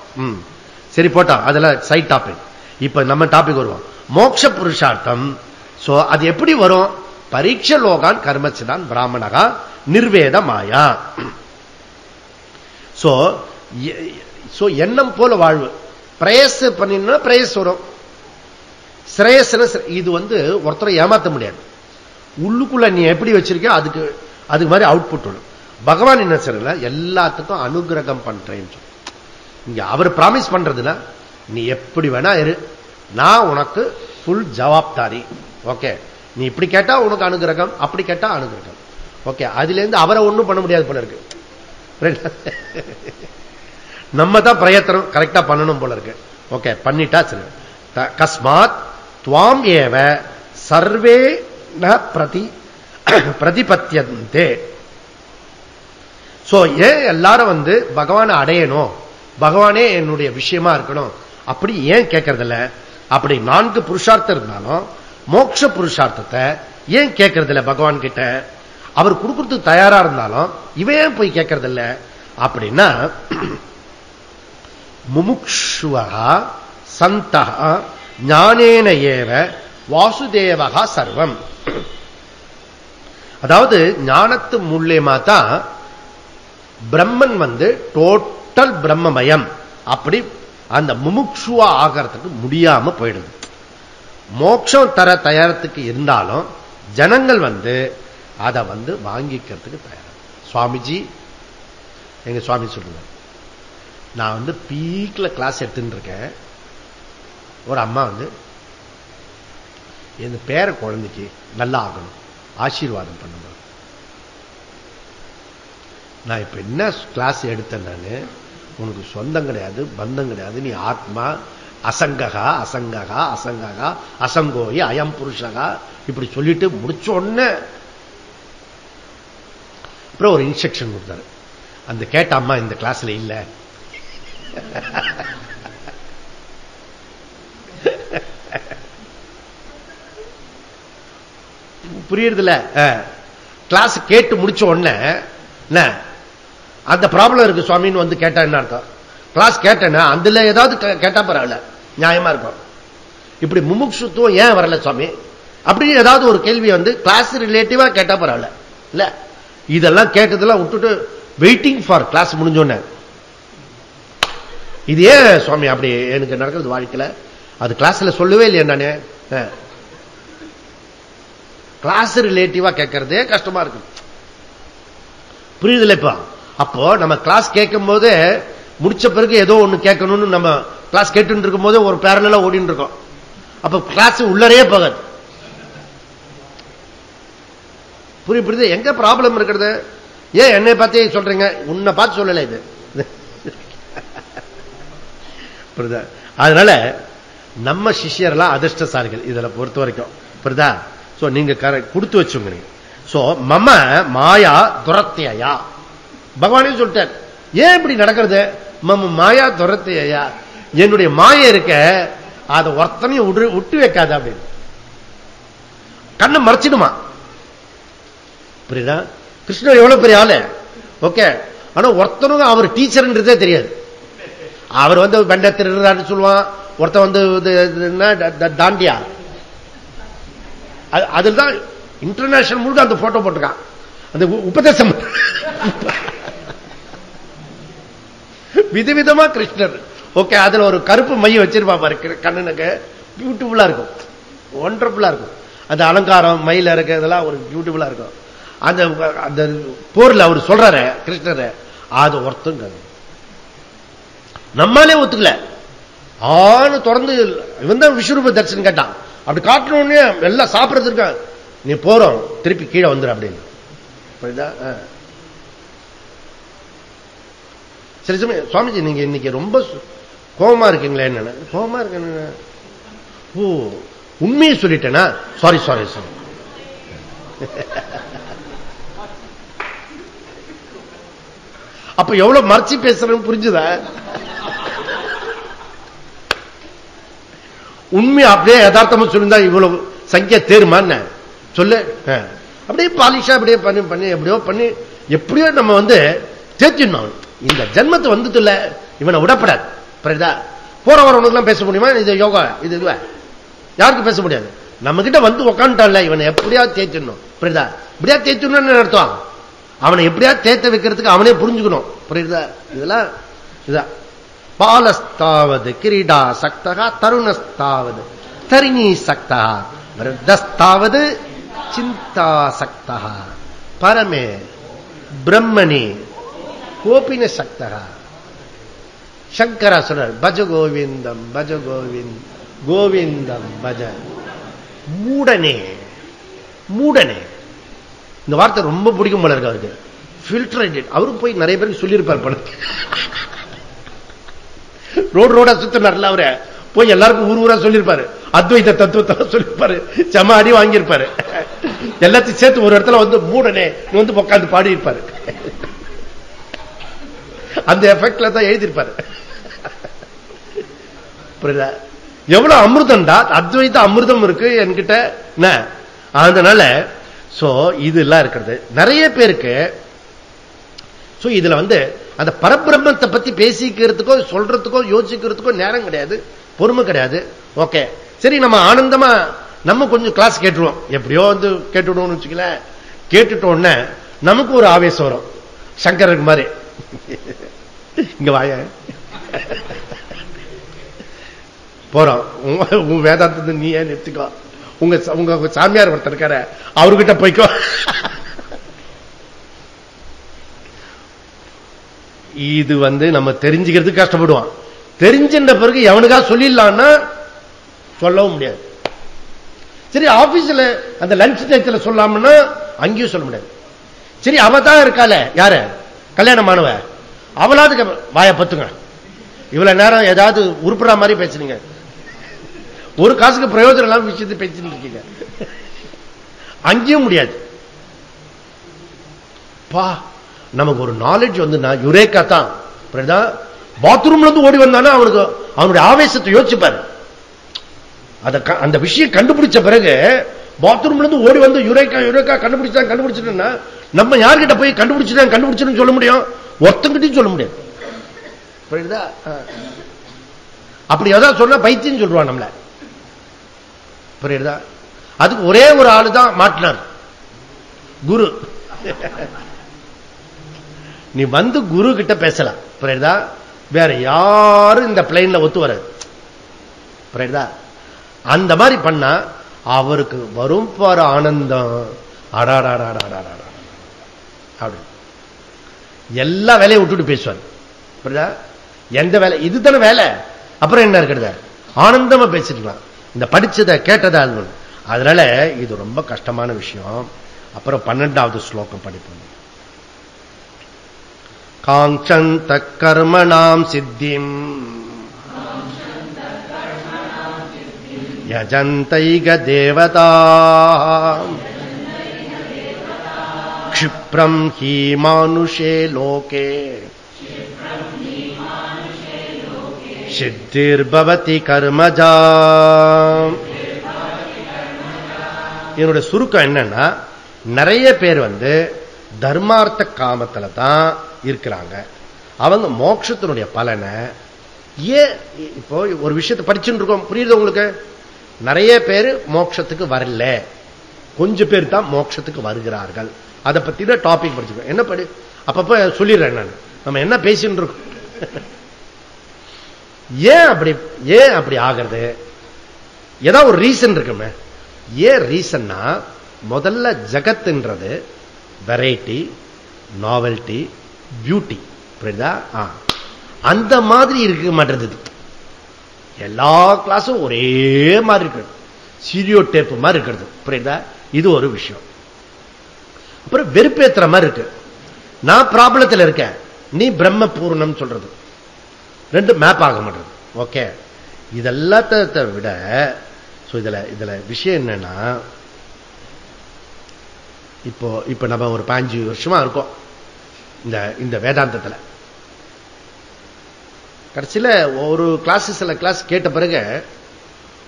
சரி போட்டா, அதெல்லாம் சைட் டாபிக். இப்ப நம்ம டாபிக் வருவோம், மோட்ச புருஷார்த்தம். சோ அது எப்படி வரும்? பரீட்ச லோகான் கர்மச்சிதான் பிராமணகா நிர்வேத மாயா. சோ எண்ணம் போல வாழ்வு. பிரயஸ் பண்ணினா பிரயஸ் வரும், சிரேயசன இது ஒருத்தரை ஏமாத்த முடியாது. உள்ளுக்குள்ள நீ எப்படி வச்சிருக்க அதுக்கு மாதிரி அவுட்புட் வரும். பகவான் என்ன சொல்ல, எல்லாத்துக்கும் அனுகிரகம் பண்றேன்னு சொல்லி இங்க அவர் பிராமிஸ் பண்றதுன்னா, நீ எப்படி வேணா இரு, நான் உனக்கு ஃபுல் ஜவாப்தாரி. ஓகே. நீ இப்படி கேட்டா உனக்கு அனுகிரகம், அப்படி கேட்டா அனுகிரகம். ஓகே. அதுல இருந்து அவரை ஒண்ணும் பண்ண முடியாது போல இருக்கு. நம்ம தான் பிரயத்தனம் கரெக்டா பண்ணணும் போல இருக்கு. ஓகே. பண்ணிட்டா சரி. கஸ்மாத் துவாம் ஏவ சர்வே ந பிரதிபத்தியந்தே. சோ ஏன் எல்லாரும் பகவானை அடையணும், பகவானே என்னுடைய விஷயமா இருக்கணும் அப்படி ஏன் கேட்கறதில்ல? அப்படி 4 புருஷார்த்தம் இருந்தாலும் மோட்ச புருஷார்த்தத்தை ஏன் கேட்கறதில்ல பகவான் கிட்ட? அவர் கொடுக்கறதுக்கு தயாரா இருந்தாலும் இவன் ஏன் போய் கேட்கறதில்ல அப்படின்னா, முமுக்ஷுவஹா சந்தஹா ஞானேன ஏவ வாசுதேவஹா சர்வம். அதாவது ஞானத்து மூலியமா தான் பிரம்மன் டோட்டல் பிரம்மமயம். அப்படி அந்த முமுக்ஷுவா ஆகிறதுக்கு முடியாம போயிடுது. மோட்சம் தர தயாரத்துக்கு இருந்தாலும் ஜனங்கள் அதை வாங்கிக்கிறதுக்கு தயார். சுவாமிஜி, எங்க சுவாமி சொல்லுங்க, நான் பீக்ல கிளாஸ் எடுத்துட்டு இருக்கேன். ஒரு அம்மா என் பேர குழந்தைக்கு நல்லா ஆகணும், ஆசீர்வாதம் பண்ணுங்க. நான் இப்ப என்ன கிளாஸ் எடுத்தேன், நான் உனக்கு சொந்தம் கிடையாது, பந்தம் கிடையாது, நீ ஆத்மா, அசங்ககா அசங்ககா அசங்ககா அசங்கோயி அயம் புருஷகா இப்படி சொல்லிட்டு முடிச்ச உடனே அப்புறம் ஒரு இன்ஸ்ட்ரக்ஷன் கொடுத்தாரு. அந்த கேட்ட அம்மா இந்த கிளாஸ்ல இல்ல, புரியுறதுல? கிளாஸ் கேட்டு முடிச்ச உடனே அந்த ப்ராப்ளம் இருக்கு சுவாமின்னு வந்து கேட்டா என்ன அர்த்தம்? கிளாஸ் கேட்டேன்னா அதுல ஏதாவது கேட்டா பரவாயில்ல, நியாயமா இருக்கும். இப்படி முமுட்சுத்துவம் ஏன் வரல சுவாமி அப்படின்னு ஏதாவது ஒரு கேள்வி வந்து கிளாஸ் ரிலேட்டிவா கேட்டா பரவாயில்ல இல்ல. இதெல்லாம் கேட்டதெல்லாம் விட்டுட்டு வெயிட்டிங் ஃபார் கிளாஸ் முடிஞ்சோன்னு இது ஏன் சுவாமி அப்படி எனக்கு நடக்கிறது வாழ்க்கையில? அது கிளாஸ்ல சொல்லவே இல்லையா நானே? கிளாஸ் ரிலேட்டிவா கேட்கறதே கஷ்டமா இருக்கு. புரியுதுல? இப்ப அப்போ நம்ம கிளாஸ் கேட்கும் போது முடிச்ச பிறகு ஏதோ ஒண்ணு கேட்கணும்னு நம்ம கிளாஸ் கேட்டு இருக்கும் போது ஒரு பேரலா ஓடிட்டு இருக்கோம். அப்ப கிளாஸ் உள்ளரே போகாது. புரியுது? எங்க ப்ராப்ளம் இருக்கிறது? ஏன் என்னை பார்த்து சொல்றீங்க? உன்னை பார்த்து சொல்லல இது. அதனால நம்ம சிஷ்யரெல்லாம் அதிர்ஷ்டசாலிகள் இதுல பொறுத்த வரைக்கும். புரியுதா? நீங்க கொடுத்து வச்சுங்க. மம மாயா துரத்தையா பகவானே சொல்லிட்டார். ஏன் இப்படி நடக்கிறது? மம மாயா துரத்தையா, என்னுடைய மாய இருக்க அதை ஒருத்தனையும் விட்டு வைக்காது அப்படின்னு கண்ணை மறைச்சிடுமா. புரியுதா? கிருஷ்ணர் எவ்வளவு பெரிய ஆளு, ஓகே. ஆனா ஒருத்தனும் அவர் டீச்சர்ன்றதே தெரியாது. அவர் வந்து பெண்ட திருடுறாருன்னு சொல்லுவான், ஒருத்தன் வந்து தாண்டியா. அதுதான் இன்டர்நேஷனல் முழுக்க அந்த போட்டோ போட்டிருக்கான். அந்த உபதேசம் விதவிதமா கிருஷ்ணர், ஓகே. அதுல ஒரு கருப்பு மைய வச்சிருப்பா பாரு கண்ணனுக்கு, பியூட்டிஃபுல்லா இருக்கும், ஒண்டர்ஃபுல்லா இருக்கும். அந்த அலங்காரம் மயில இருக்கு, இதெல்லாம் ஒரு பியூட்டிஃபுல்லா இருக்கும். அந்த அந்த போர்ல அவர் சொல்றாரு கிருஷ்ணர், அது ஒருத்தங்க நம்மாலே ஒத்துக்கல. ஆணு தொடர்ந்து இவன் தான் விஸ்வரூப தரிசனம் கேட்டான். அப்படி காட்டணும்னே எல்லாம் சாப்பிடறது இருக்க, நீ போறோம் திருப்பி கீழே வந்துடும் அப்படின்னு. சரி சுவாமிஜி, நீங்க இன்னைக்கு ரொம்ப கோபமா இருக்கீங்களே? என்ன கோபமா இருக்க? ஓ, உண்மையை சொல்லிட்டேனா? Sorry sorry sorry. அப்ப எவ்வளவு மறைச்சு பேசுறேன்னு புரிஞ்சுதா? உண்மை அப்படியே யதார்த்தமா சொல்லிருந்தா இவ்வளவு சங்கியா தேருமான்னு சொல்லு. அப்படியே பாலிஷா அப்படியே பண்ணி பண்ணி எப்படியோ பண்ணி எப்படியோ நம்ம வந்து தேர்ச்சிடணும். இந்த ஜென்மத்தை வந்துட்டு இல்ல, இவனை விடப்படாது. புரியுதா? போற வரவனுக்குலாம் பேச முடியுமா? இது யோகா, இது இதுவா யாருக்கு பேச முடியாது. நம்ம கிட்ட வந்து உக்காந்துட்டான்ல, இவனை எப்படியா தேய்ச்சிடணும். புரியுதா? இப்படியா தேய்ச்சிடணும்னு அர்த்தம். அவனை எப்படியா தேய்த்த வைக்கிறதுக்கு அவனே புரிஞ்சுக்கணும். புரியுதா? இதெல்லாம் இதுதான். பாலஸ்தாவது கிரீடா சக்தகா, தருணஸ்தாவது தரிணி சக்தா, விருத்தஸ்தாவது சிந்தா சக்தா, பரமே பிரம்மணி கோபின சக்தகா. சங்கரா சொல்றார், பஜ கோவிந்தம் பஜ கோவிந்த் கோவிந்தம் பஜ. மூடனே மூடனே, இந்த வார்த்தை ரொம்ப பிடிக்கும் போல இருக்கு அவருக்கு. ஃபில்டரேட்டட். அவருக்கு போய் நிறைய பேருக்கு சொல்லியிருப்பார் பணத்து. ரோடு ரோடா சுத்தினார்ல அவரு, போய் எல்லாருக்கும் ஊர் ஊரா சொல்லியிருப்பாரு, அத்வைத தத்துவத்தை சொல்லியிருப்பாரு, செம அடி வாங்கியிருப்பாரு. எல்லாத்தையும் சேர்த்து ஒரு இடத்துல வந்து மூடனே வந்து உட்காந்து பாடி இருப்பாரு. அந்த எஃபெக்ட்ல தான் எழுதியிருப்பாரு. புரியுதா? எவ்வளவு அமிர்தம்டா, அத்வைத அமிர்தம் இருக்கு என்கிட்ட. அதனால இதெல்லாம் இருக்கிறது நிறைய பேருக்கு. இதுல வந்து அந்த பரபிரம்மத்தை பத்தி பேசிக்கிறதுக்கோ சொல்றதுக்கோ யோசிக்கிறதுக்கோ நேரம் கிடையாது, பொறுமை கிடையாது. ஓகே சரி, நம்ம ஆனந்தமா நம்ம கொஞ்சம் கிளாஸ் கேட்டுருவோம், எப்படியோ வந்து கேட்டுவிடுவோம்னு வச்சுக்கல. கேட்டுட்டோன்னு நமக்கு ஒரு ஆவேசம் வரும், சங்கருக்கு மாதிரி. இங்க வாய போறோம், உன் வேதாந்தத்தை நீ ஏன் நிறுத்திக்கோ, உங்க சாமியார் ஒருத்தர் இருக்காரு அவர்கிட்ட போய்க்கோ. இது வந்து நம்ம தெரிஞ்சுக்கிறதுக்கு கஷ்டப்படுவான். தெரிஞ்சின்ற பிறகு எவனுக்கா சொல்லிடலான்னா சொல்லவும் முடியாது. சரி, ஆபீஸ்ல அந்த லஞ்ச் டைத்துல சொல்லாமன்னா அங்கேயும் சொல்ல முடியாது. சரி, அவ தான் இருக்கால, யாரு கல்யாணமானவ, அவளாவது வாய பத்துங்க. இவ்வளவு நேரம் ஏதாவது உருப்புற மாதிரி பேசுறீங்க, ஒரு காசுக்கு பிரயோஜனம் இல்லாம விஷயத்தை பேசிட்டு இருக்கீங்க, அங்கேயும் முடியாது. பா, நமக்கு ஒரு நாலேஜ் வந்து யுரேக்கா தான். பாத்ரூம்ல இருந்து ஓடி வந்தானா அவனுக்கு அவனுடைய ஆவேசத்தை யோசிப்பாரு. அந்த விஷயம் கண்டுபிடிச்ச பிறகு பாத்ரூம்ல இருந்து ஓடி வந்து யுரேக்கா கண்டுபிடிச்சிட்டா நம்ம யார்கிட்ட போய் கண்டுபிடிச்சுன்னு சொல்ல முடியும்? ஒருத்தங்கிட்டையும் சொல்ல முடியாது. புரியுதா? அப்படி ஏதாவது சொன்னா பைத்தியம் சொல்லுவான் நம்மள. புரியுதா? அதுக்கு ஒரே ஒரு ஆளு தான் மாட்டினார், குரு. நீ வந்து குரு கிட்ட பேசலாம். புரியுதா? வேற யாரும் இந்த பிளைன்ல ஒத்து வராது. புரியுதா? அந்த மாதிரி பண்ணா அவருக்கு வரும் பாரு ஆனந்தம். அப்படி எல்லா வேலையை விட்டுட்டு பேசுவார். புரியுதா? எந்த வேலை? இதுதானே வேலை. அப்புறம் என்ன இருக்கிறது? ஆனந்தமா பேசிக்கலாம். இந்த படிச்சதை கேட்டதா. அதனால இது ரொம்ப கஷ்டமான விஷயம். அப்புறம் 12வது ஸ்லோகம் படிப்போம். காஞ்சந்த கர்மணாம் சித்திம் யஜந்தைக தேவதா க்ஷிப்ரம் ஹி மானுஷே லோகே சித்திர்பவதி கர்மஜா. என்னோட சுருக்கம் என்னன்னா, நிறைய பேர் தர்மார்த்த காமத்துல தான் இருக்கிறாங்க. அவங்க மோட்சத்தினுடைய பலனை இப்போ ஒரு விஷயத்தை படிச்சுட்டு இருக்கோம். புரியுது உங்களுக்கு? நிறைய பேர் மோட்சத்துக்கு வரல, கொஞ்சம் பேர் தான் மோட்சத்துக்கு வருகிறார்கள். அதை பத்தி தான் டாபிக் படிச்சுக்கோ. என்ன படி அப்பப்ப சொல்லிடுறேன் நான், நம்ம என்ன பேசிட்டு இருக்கோம். ஏன் அப்படி ஆகிறது? ஏதாவது ஒரு ரீசன் இருக்குமே. ஏன் ரீசன்னா, முதல்ல ஜகத்ன்றது வெரைட்டி, நாவல்டி, பியூட்டி. புரியுதா? அந்த மாதிரி இருக்க மாட்டேங்குது. எல்லா கிளாஸும் ஒரே மாதிரி இருக்கிறது, சீரியோ டேப் மாதிரி இருக்கிறது. புரியுதா? இது ஒரு விஷயம். அப்புறம் வெறுப்பேத்துற மாதிரி இருக்கு. நான் ப்ராப்ளத்தில் இருக்கேன், நீ பிரம்ம பூர்ணம் சொல்றது, ரெண்டு மேப் ஆக மாட்டேது. ஓகே, இதெல்லாத்த விட இதுல விஷயம் என்னன்னா, இப்ப நம்ம ஒரு 5 வருஷமா இருக்கோம் இந்த வேதாந்தத்துல. கடைசியில ஒரு சில கிளாஸ் கேட்ட பிறகு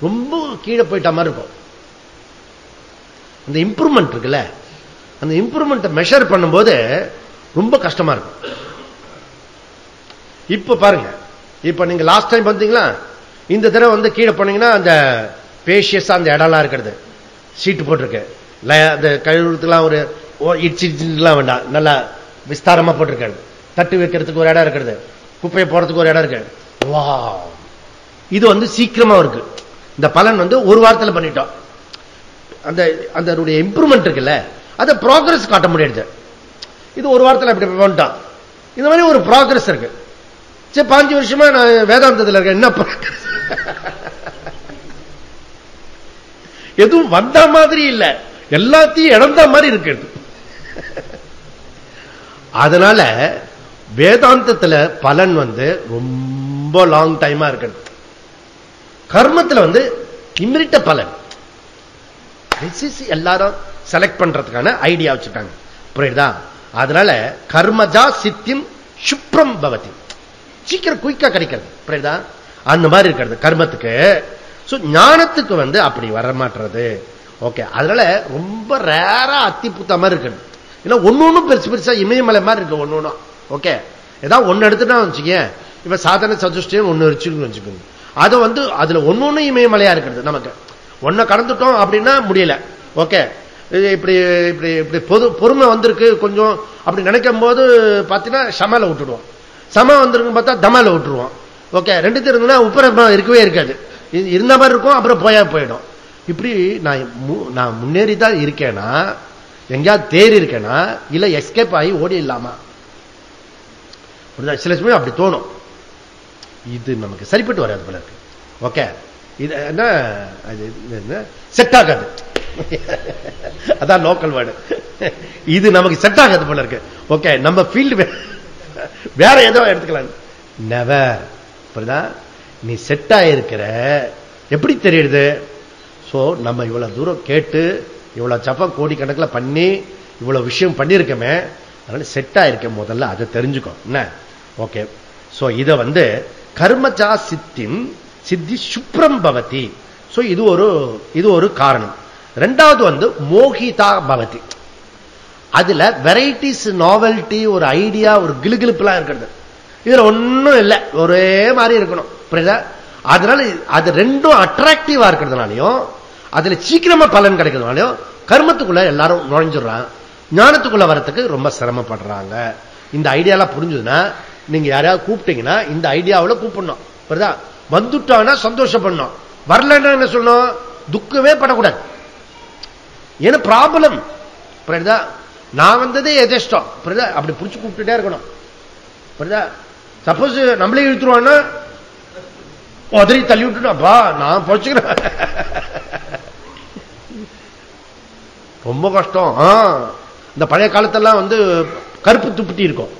ரொம்ப கீழே போயிட்ட மாதிரி இருக்கும். அந்த இம்ப்ரூவ்மெண்ட் இருக்குல்ல, அந்த இம்ப்ரூவ்மெண்ட் மெஷர் பண்ணும்போது ரொம்ப கஷ்டமா இருக்கும். இப்ப பாருங்க, இப்ப நீங்க லாஸ்ட் டைம் வந்தீங்களா, இந்த தடவை கீழே போனீங்கன்னா அந்த பேஷியஸா அந்த இடம்லாம் இருக்கிறது, சீட்டு போட்டிருக்கு. அந்த கழுவுறதுலாம் ஒரு இட்லாம் வேண்டாம், நல்லா விஸ்தாரமா போட்டிருக்காரு. தட்டு வைக்கிறதுக்கு ஒரு இடம் இருக்கிறது, குப்பையை போறதுக்கு ஒரு இடம் இருக்கு. வா, இது சீக்கிரமா இருக்கு. இந்த பலன் ஒரு வாரத்தில் பண்ணிட்டோம். அந்த இம்ப்ரூவ்மெண்ட் இருக்குல்ல, அதை ப்ராக்ரஸ் காட்ட முடியாது. இது ஒரு வாரத்தில் அப்படி பண்ணிட்டோம். இந்த மாதிரி ஒரு ப்ராக்ரஸ் இருக்கு. சரி, 5 வருஷமா நான் வேதாந்தத்தில் இருக்கேன், என்ன ப்ராக்ரஸ்? எதுவும் வந்த மாதிரி இல்ல, எல்லாத்தையும் இழந்த மாதிரி இருக்கு. அதனால வேதாந்தத்துல பலன் ரொம்ப லாங் டைமா இருக்கு. கர்மத்துல இம்மிடிட்ட பலன் எல்லாரும் செலக்ட் பண்றதுக்கான ஐடியா வச்சுட்டாங்க. புரியுதா? அதனால கர்மஜா சித்திம் சுப்ரம் பவதி, சீக்கிரம் குயிக்கா கிடைக்கிறது. புரியுதா? அந்த மாதிரி இருக்கிறது கர்மத்துக்கு. ஞானத்துக்கு அப்படி வரமாட்டுறது. ஓகே, அதனால ரொம்ப ரேரா அத்திபுத்த மாதிரி இருக்கிறது. இல்ல ஒன்னொன்னும் பெருசு பெருசா இமயமலை மாதிரி இருக்கு ஒன்னொன்னும். ஓகே, ஏதாவது ஒன்னு எடுத்துட்டா வச்சுக்க, இப்ப சாதன சதுஷ்டயம் ஒன்னு வச்சுக்கோங்க, அது அதுல ஒன்னொன்னு இமயமலையா இருக்கிறது. நமக்கு ஒன்ன கடந்துட்டோம் அப்படின்னா முடியல. ஓகே, இப்படி இப்படி இப்படி பொறுமை வந்திருக்கு கொஞ்சம் அப்படி நினைக்கும் போது பாத்தீங்கன்னா சமால விட்டுடுவோம், சம வந்திருக்கு பார்த்தா தமால விட்டுருவோம். ஓகே, ரெண்டு தெரிஞ்சுன்னா உப்பரமா இருக்கவே இருக்காது, இருந்த மாதிரி இருக்கும், அப்புறம் போயிடும். இப்படி நான் முன்னேறி தான் இருக்கேனா, எங்கேயாவது தேறி இருக்கேனா, இல்ல எஸ்கேப் ஆகி ஓடி இல்லாமா? சில சமயம் அப்படி தோணும். இது நமக்கு சரிப்பட்டு வராது போல இருக்கு. ஓகே, இது என்ன செட் ஆகாது. அதான் லோக்கல் வேர்டு. இது நமக்கு செட் ஆகாது போல இருக்கு. ஓகே, நம்ம ஃபீல்டு வேற ஏதோ எடுத்துக்கலாம். நெவர். புரியுதா? நீ செட் ஆயிருக்கிற எப்படி தெரியுது? சோ நம்ம இவ்வளவு தூரம் கேட்டு இவ்வளவு ஜபம் கோடிக்கணக்கில் பண்ணி இவ்வளவு விஷயம் பண்ணிருக்கமே, அதனால செட் ஆயிருக்கேன். முதல்ல அதை தெரிஞ்சுக்கோ. என்ன? ஓகே, சோ இத கர்மஜா சித்தி சுப்ரம் பவதி. சோ இது ஒரு காரணம். ரெண்டாவது வந்து மோகிதா பவதி. அதுல வெரைட்டிஸ், நாவல்டி, ஒரு ஐடியா, ஒரு கிளுகிளுப்புலாம் இருக்கிறது. இதுல ஒன்னும் இல்லை, ஒரே மாதிரி இருக்கணும். புரியுதா? அதனால அது ரெண்டும் அட்ராக்டிவா இருக்கிறதுனாலையும் அதுல சீக்கிரமா பலன் கிடைக்கிறதுனாலையும் கர்மத்துக்குள்ள எல்லாரும் நுழைஞ்சிடறாங்க. ஞானத்துக்குள்ள வரத்துக்கு ரொம்ப சிரமப்படுறாங்க. இந்த ஐடியாலாம் புரிஞ்சுதுன்னா நீங்க யாரையாவது கூப்பிட்டீங்கன்னா இந்த ஐடியாவில் கூப்பிடணும். புரியுதா? வந்துட்டானா சந்தோஷப்படணும், வரலன்னா என்ன சொல்லணும்? துக்கமே படக்கூடாது. ஏன்னா ப்ராப்ளம். புரியுதா? நான் வந்ததே எதேஷ்டம். புரியுதா? அப்படி புடிச்சு கூப்பிட்டுட்டே இருக்கணும். புரியுதா? சப்போஸ் நம்மளே இழுத்துருவான்னா உதறி தள்ளி விட்டுட்டோம், அப்பா நான் பொழைச்சுக்கிறேன். ரொம்ப கஷ்டம். இந்த பழைய காலத்தெல்லாம் வந்து கருப்பு துப்பிட்டி இருக்கும்.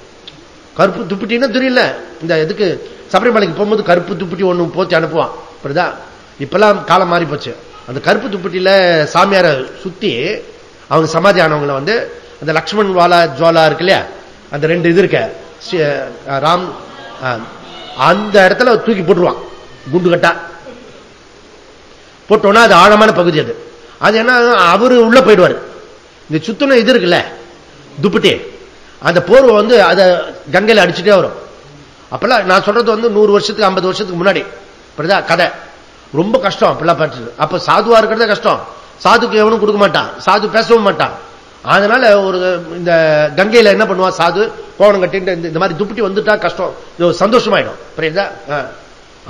கருப்பு துப்பிட்டின்னா தெரியல, இந்த இதுக்கு சபரிமலைக்கு போகும்போது கருப்பு துப்பிட்டி ஒண்ணு போச்சு அனுப்புவான். புரியுதா? இப்பெல்லாம் காலம் மாறி போச்சு. அந்த கருப்பு துப்பிட்டியில சாமியார சுத்தி அவங்க சமாதி ஆனவங்களை வந்து அந்த லக்ஷ்மண் வாலா ஜுவாலா இருக்கு இல்லையா, அந்த ரெண்டு இது இருக்க ராம், அந்த இடத்துல தூக்கி போட்டுருவான் குண்டு கட்டா. போட்டோன்னா அது ஆழமான பகுதி. அது அது என்ன, அவரு உள்ள போயிடுவாரு. இந்த சுத்தன இது இருக்குல்ல துப்பட்டி, அந்த போர்வை வந்து அதை கங்கையில அடிச்சுட்டே வரும். அப்பெல்லாம் நான் சொல்றது வந்து 100 வருஷத்துக்கு 50 வருஷத்துக்கு முன்னாடி. புரியுதா? கதை ரொம்ப கஷ்டம். அப்பெல்லாம் படிச்சது. அப்ப சாதுவா இருக்கிறதே கஷ்டம். சாதுக்கு எவனும் கொடுக்க மாட்டான், சாது பேசவும் மாட்டான். அதனால ஒரு இந்த கங்கையில என்ன பண்ணுவான், சாது கோவணம் கட்டிட்டு இந்த மாதிரி துப்பட்டி வந்துட்டா கஷ்டம், சந்தோஷமாயிடும். புரியுதா?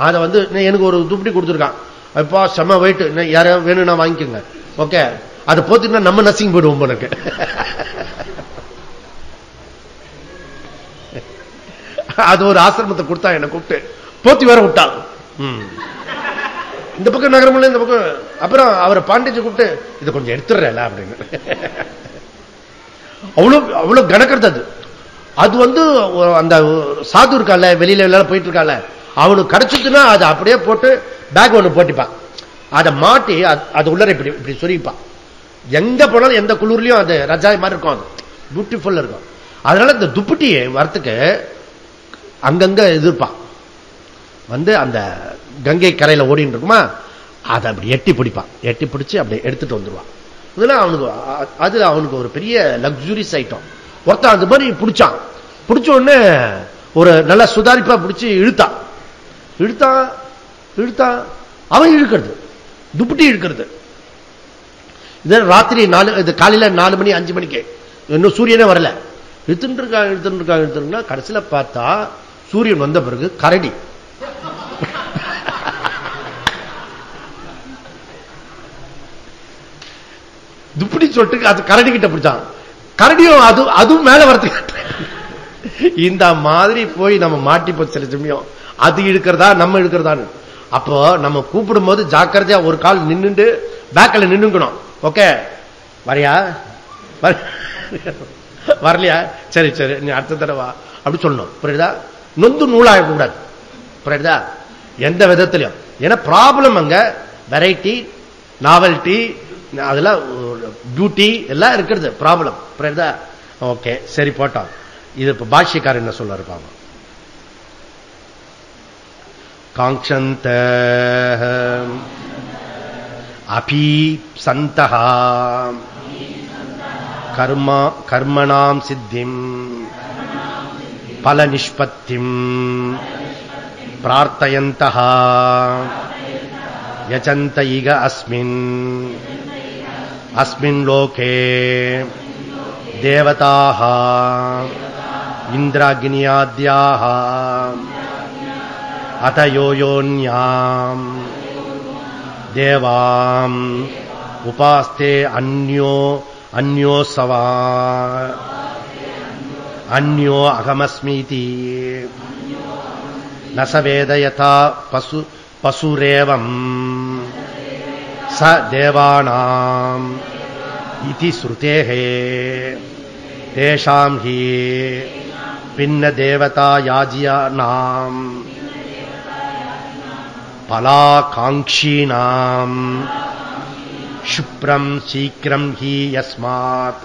அதை வந்து எனக்கு ஒரு துப்பட்டி கொடுத்துருக்கான், அப்பா செம்ம வெயிட், யாரும் வேணும்னா வாங்கிக்கோங்க. ஓகே, அதை போத்துனா நம்ம நசிங் போயிடுவோம் போனக்கு. அது ஒரு ஆசிரமத்தை கொடுத்தா என்ன கூப்பிட்டு போத்தி வேற விட்டான். இந்த பக்கம் நகரமுள்ள இந்த பக்கம். அப்புறம் அவரை பாண்டிச்சு கூப்பிட்டு இதை கொஞ்சம் எடுத்துடுறல அப்படின்னு. அவ்வளவு அவ்வளவு கணக்கிறது. அது அது வந்து அந்த சாது இருக்கால, வெளியில எல்லாம் போயிட்டு இருக்கால, அவனுக்கு கிடைச்சிச்சுன்னா அதை அப்படியே போட்டு பேக் ஒண்ணு போட்டிப்பான், அதை மாட்டி அது உள்ளர இப்படி இப்படி சொருகிப்பான். எங்க போனாலும் எந்த குளிர்லயும் அது ரஜாய் மாதிரி இருக்கும், அது பியூட்டிஃபுல்லா இருக்கும். அதனால இந்த துப்பட்டி வரத்துக்கு அங்கங்க எதிர்ப்பான் வந்து அந்த கங்கை கரையில ஓடின்னு இருக்குமா, அதை அப்படி எட்டி பிடிப்பான். எட்டி பிடிச்சு அப்படி எடுத்துட்டு வந்துருவான். இதெல்லாம் அவனுக்கு அது அவனுக்கு ஒரு பெரிய லக்ஸுரிஸ் ஐட்டம். ஒருத்தன் அது மாதிரி பிடிச்சான். பிடிச்ச உடனே ஒரு நல்ல சுதாரிப்பா பிடிச்சி இழுத்தான். இழுத்தான் இழுத்தான் அவன் இழுக்கிறது, துப்பட்டி இழுக்கிறது. இது ராத்திரி 4, இது காலையில 4 மணி 5 மணிக்கு, இன்னும் சூரியனே வரல. இழுத்துட்டு இருக்கான் இழுத்துட்டு இருக்கான் இழுத்துருக்கா. கடைசியில பார்த்தா சூரியன் வந்த பிறகு கரடி. துப்படி சொல்லிட்டு அது கரடி கிட்ட பிடிச்சான். கரடியும் அதுவும் மேல வரத்துக்கு. இந்த மாதிரி போய் நம்ம மாட்டி போச்சு சில சமயம். அது இழுக்கிறதா நம்ம இழுக்கிறதான்னு. அப்போ நம்ம கூப்பிடும் போது ஜாக்கிரதையா ஒரு கால் நின்னுட்டு பேக்ல நின்னுக்கணும். ஓகே, வரையா வரலையா, சரி சரி நீ அடுத்த தடவை அப்படி சொல்லணும். புரியுதா? நொந்து நூலாக கூடாது. புரியுதா? எந்த விதத்திலையும். ஏன்னா ப்ராப்ளம் அங்க வெரைட்டி, நாவல்டி, அதெல்லாம் பியூட்டி எல்லாம் இருக்கிறது ப்ராப்ளம். புரியுதா? ஓகே, சரி போட்டோம். இது இப்ப பாஷ்யக்காரர் என்ன சொல்ல இருப்பாங்க. காங்க்ஷந்த அபி சந்தஹ கர்மணாம் சித்திம் பல நிஷ்பத்திம் பிரார்த்தயந்தஹ யஜந்த இக அஸ்மின் லோகே தேவதாஹ இந்திராக்னியாத்யாஹ அதயோயோன்யாம் தேவாம் உபாஸ்தே அந்யோசவா அந்யோ அகமஸ்மீதி நசவேதயதா பசுரேவம் ச தேவானாம் இதி ஸ்ருதேஹே தேஷாம் ஹி பின்ன தேவதா யாஜ்யானாம் பலாகாங்க்ஷீனாம் சுப்ரம் சீக்கிரம் ஹி யஸ்மாத்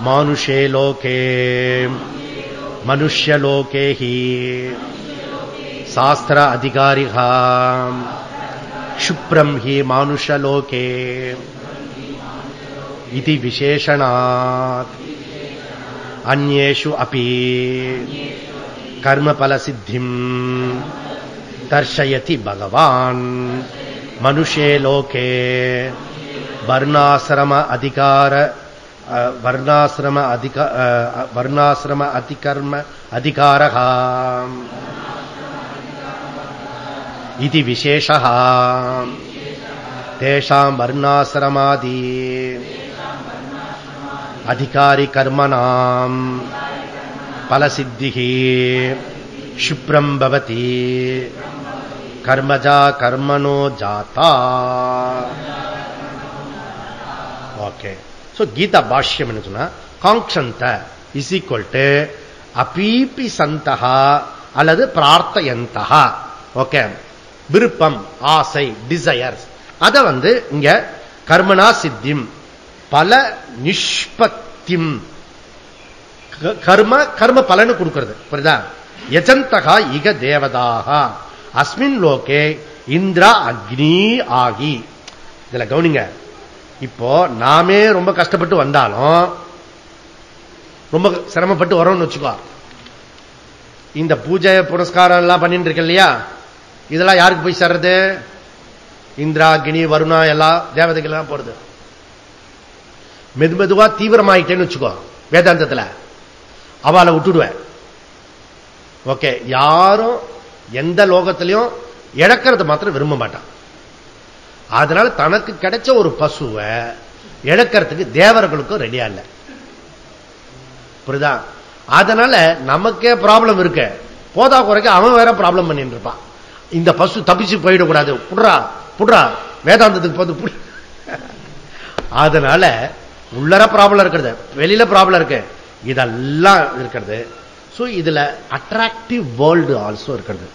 மானுஷே லோகே மனுஷ்யலோகே ஹி சாஸ்திர அதிகாரிஹ शुभ्रम ही मानुषलोके इति विशेषणात् अन्येषु अपि कर्मफल सिद्धिं दर्शयति भगवान् मनुष्ये लोके वर्णाश्रम अधिकर्म अधिकारः इति विशेषः तेषां वर्णाश्रमादि अधिकारी कर्मणां फलसिद्धिः शुभ्रं भवति कर्मजा कर्मणो जाता. ஓகே. சோ கீதா பாஷ்யம் என்ன சொன்னா, காங்க்ஷந்த இஸ் ஈக்குவல் டு அபீபி சந்தஹா அல்லது பிரார்த்தயந்தஹா. ஓகே, விருப்பம், ஆசை, டிசையர்ஸ். அத இங்க கர்மனா சித்திம் பல நிஷ்பத்திம், கர்ம பலனு கொடுக்கிறது. புரியுதா? யஜந்தகா இக தேவதாக அஸ்மின் லோகே இந்திரா அக்னி ஆகி. இதுல கவனிங்க, இப்போ நாமே ரொம்ப கஷ்டப்பட்டு வந்தாலும், ரொம்ப சிரமப்பட்டு வரோம்னு வச்சுக்கோ, இந்த பூஜை புரஸ்காரம் எல்லாம் பண்ணிட்டு இருக்க இல்லையா, இதெல்லாம் யாருக்கு போய் சேர்றது? இந்திரா அக்னி வருணா எல்லாம் தேவதைகள் எல்லாம் போறது. மெதுமெதுவா தீவிரமாயிட்டேன்னு வச்சுக்கோ வேதாந்தத்துல, அவளை விட்டுடுவேன். ஓகே, யாரும் எந்த லோகத்திலையும் இழக்கிறது மாத்திரம் விரும்ப மாட்டான். அதனால தனக்கு கிடைச்ச ஒரு பசுவை இழக்கிறதுக்கு தேவர்களுக்கும் ரெடியா இல்ல. புரியுதா? அதனால நமக்கே ப்ராப்ளம் இருக்கு, போதா குறைக்க அவன் வேற ப்ராப்ளம் பண்ணிட்டு இருப்பான். இந்த பசு தப்பிச்சு போயிடக்கூடாது, புடுறா புடுறா வேதாந்தத்துக்கு போது. அதனால உள்ளர ப்ராப்ளம் இருக்கிறது, வெளியில ப்ராப்ளம் இருக்கு, இதெல்லாம் இருக்கிறது. சோ இதுல அட்ராக்டிவ் வேர்ல்டு ஆல்சோ இருக்கிறது.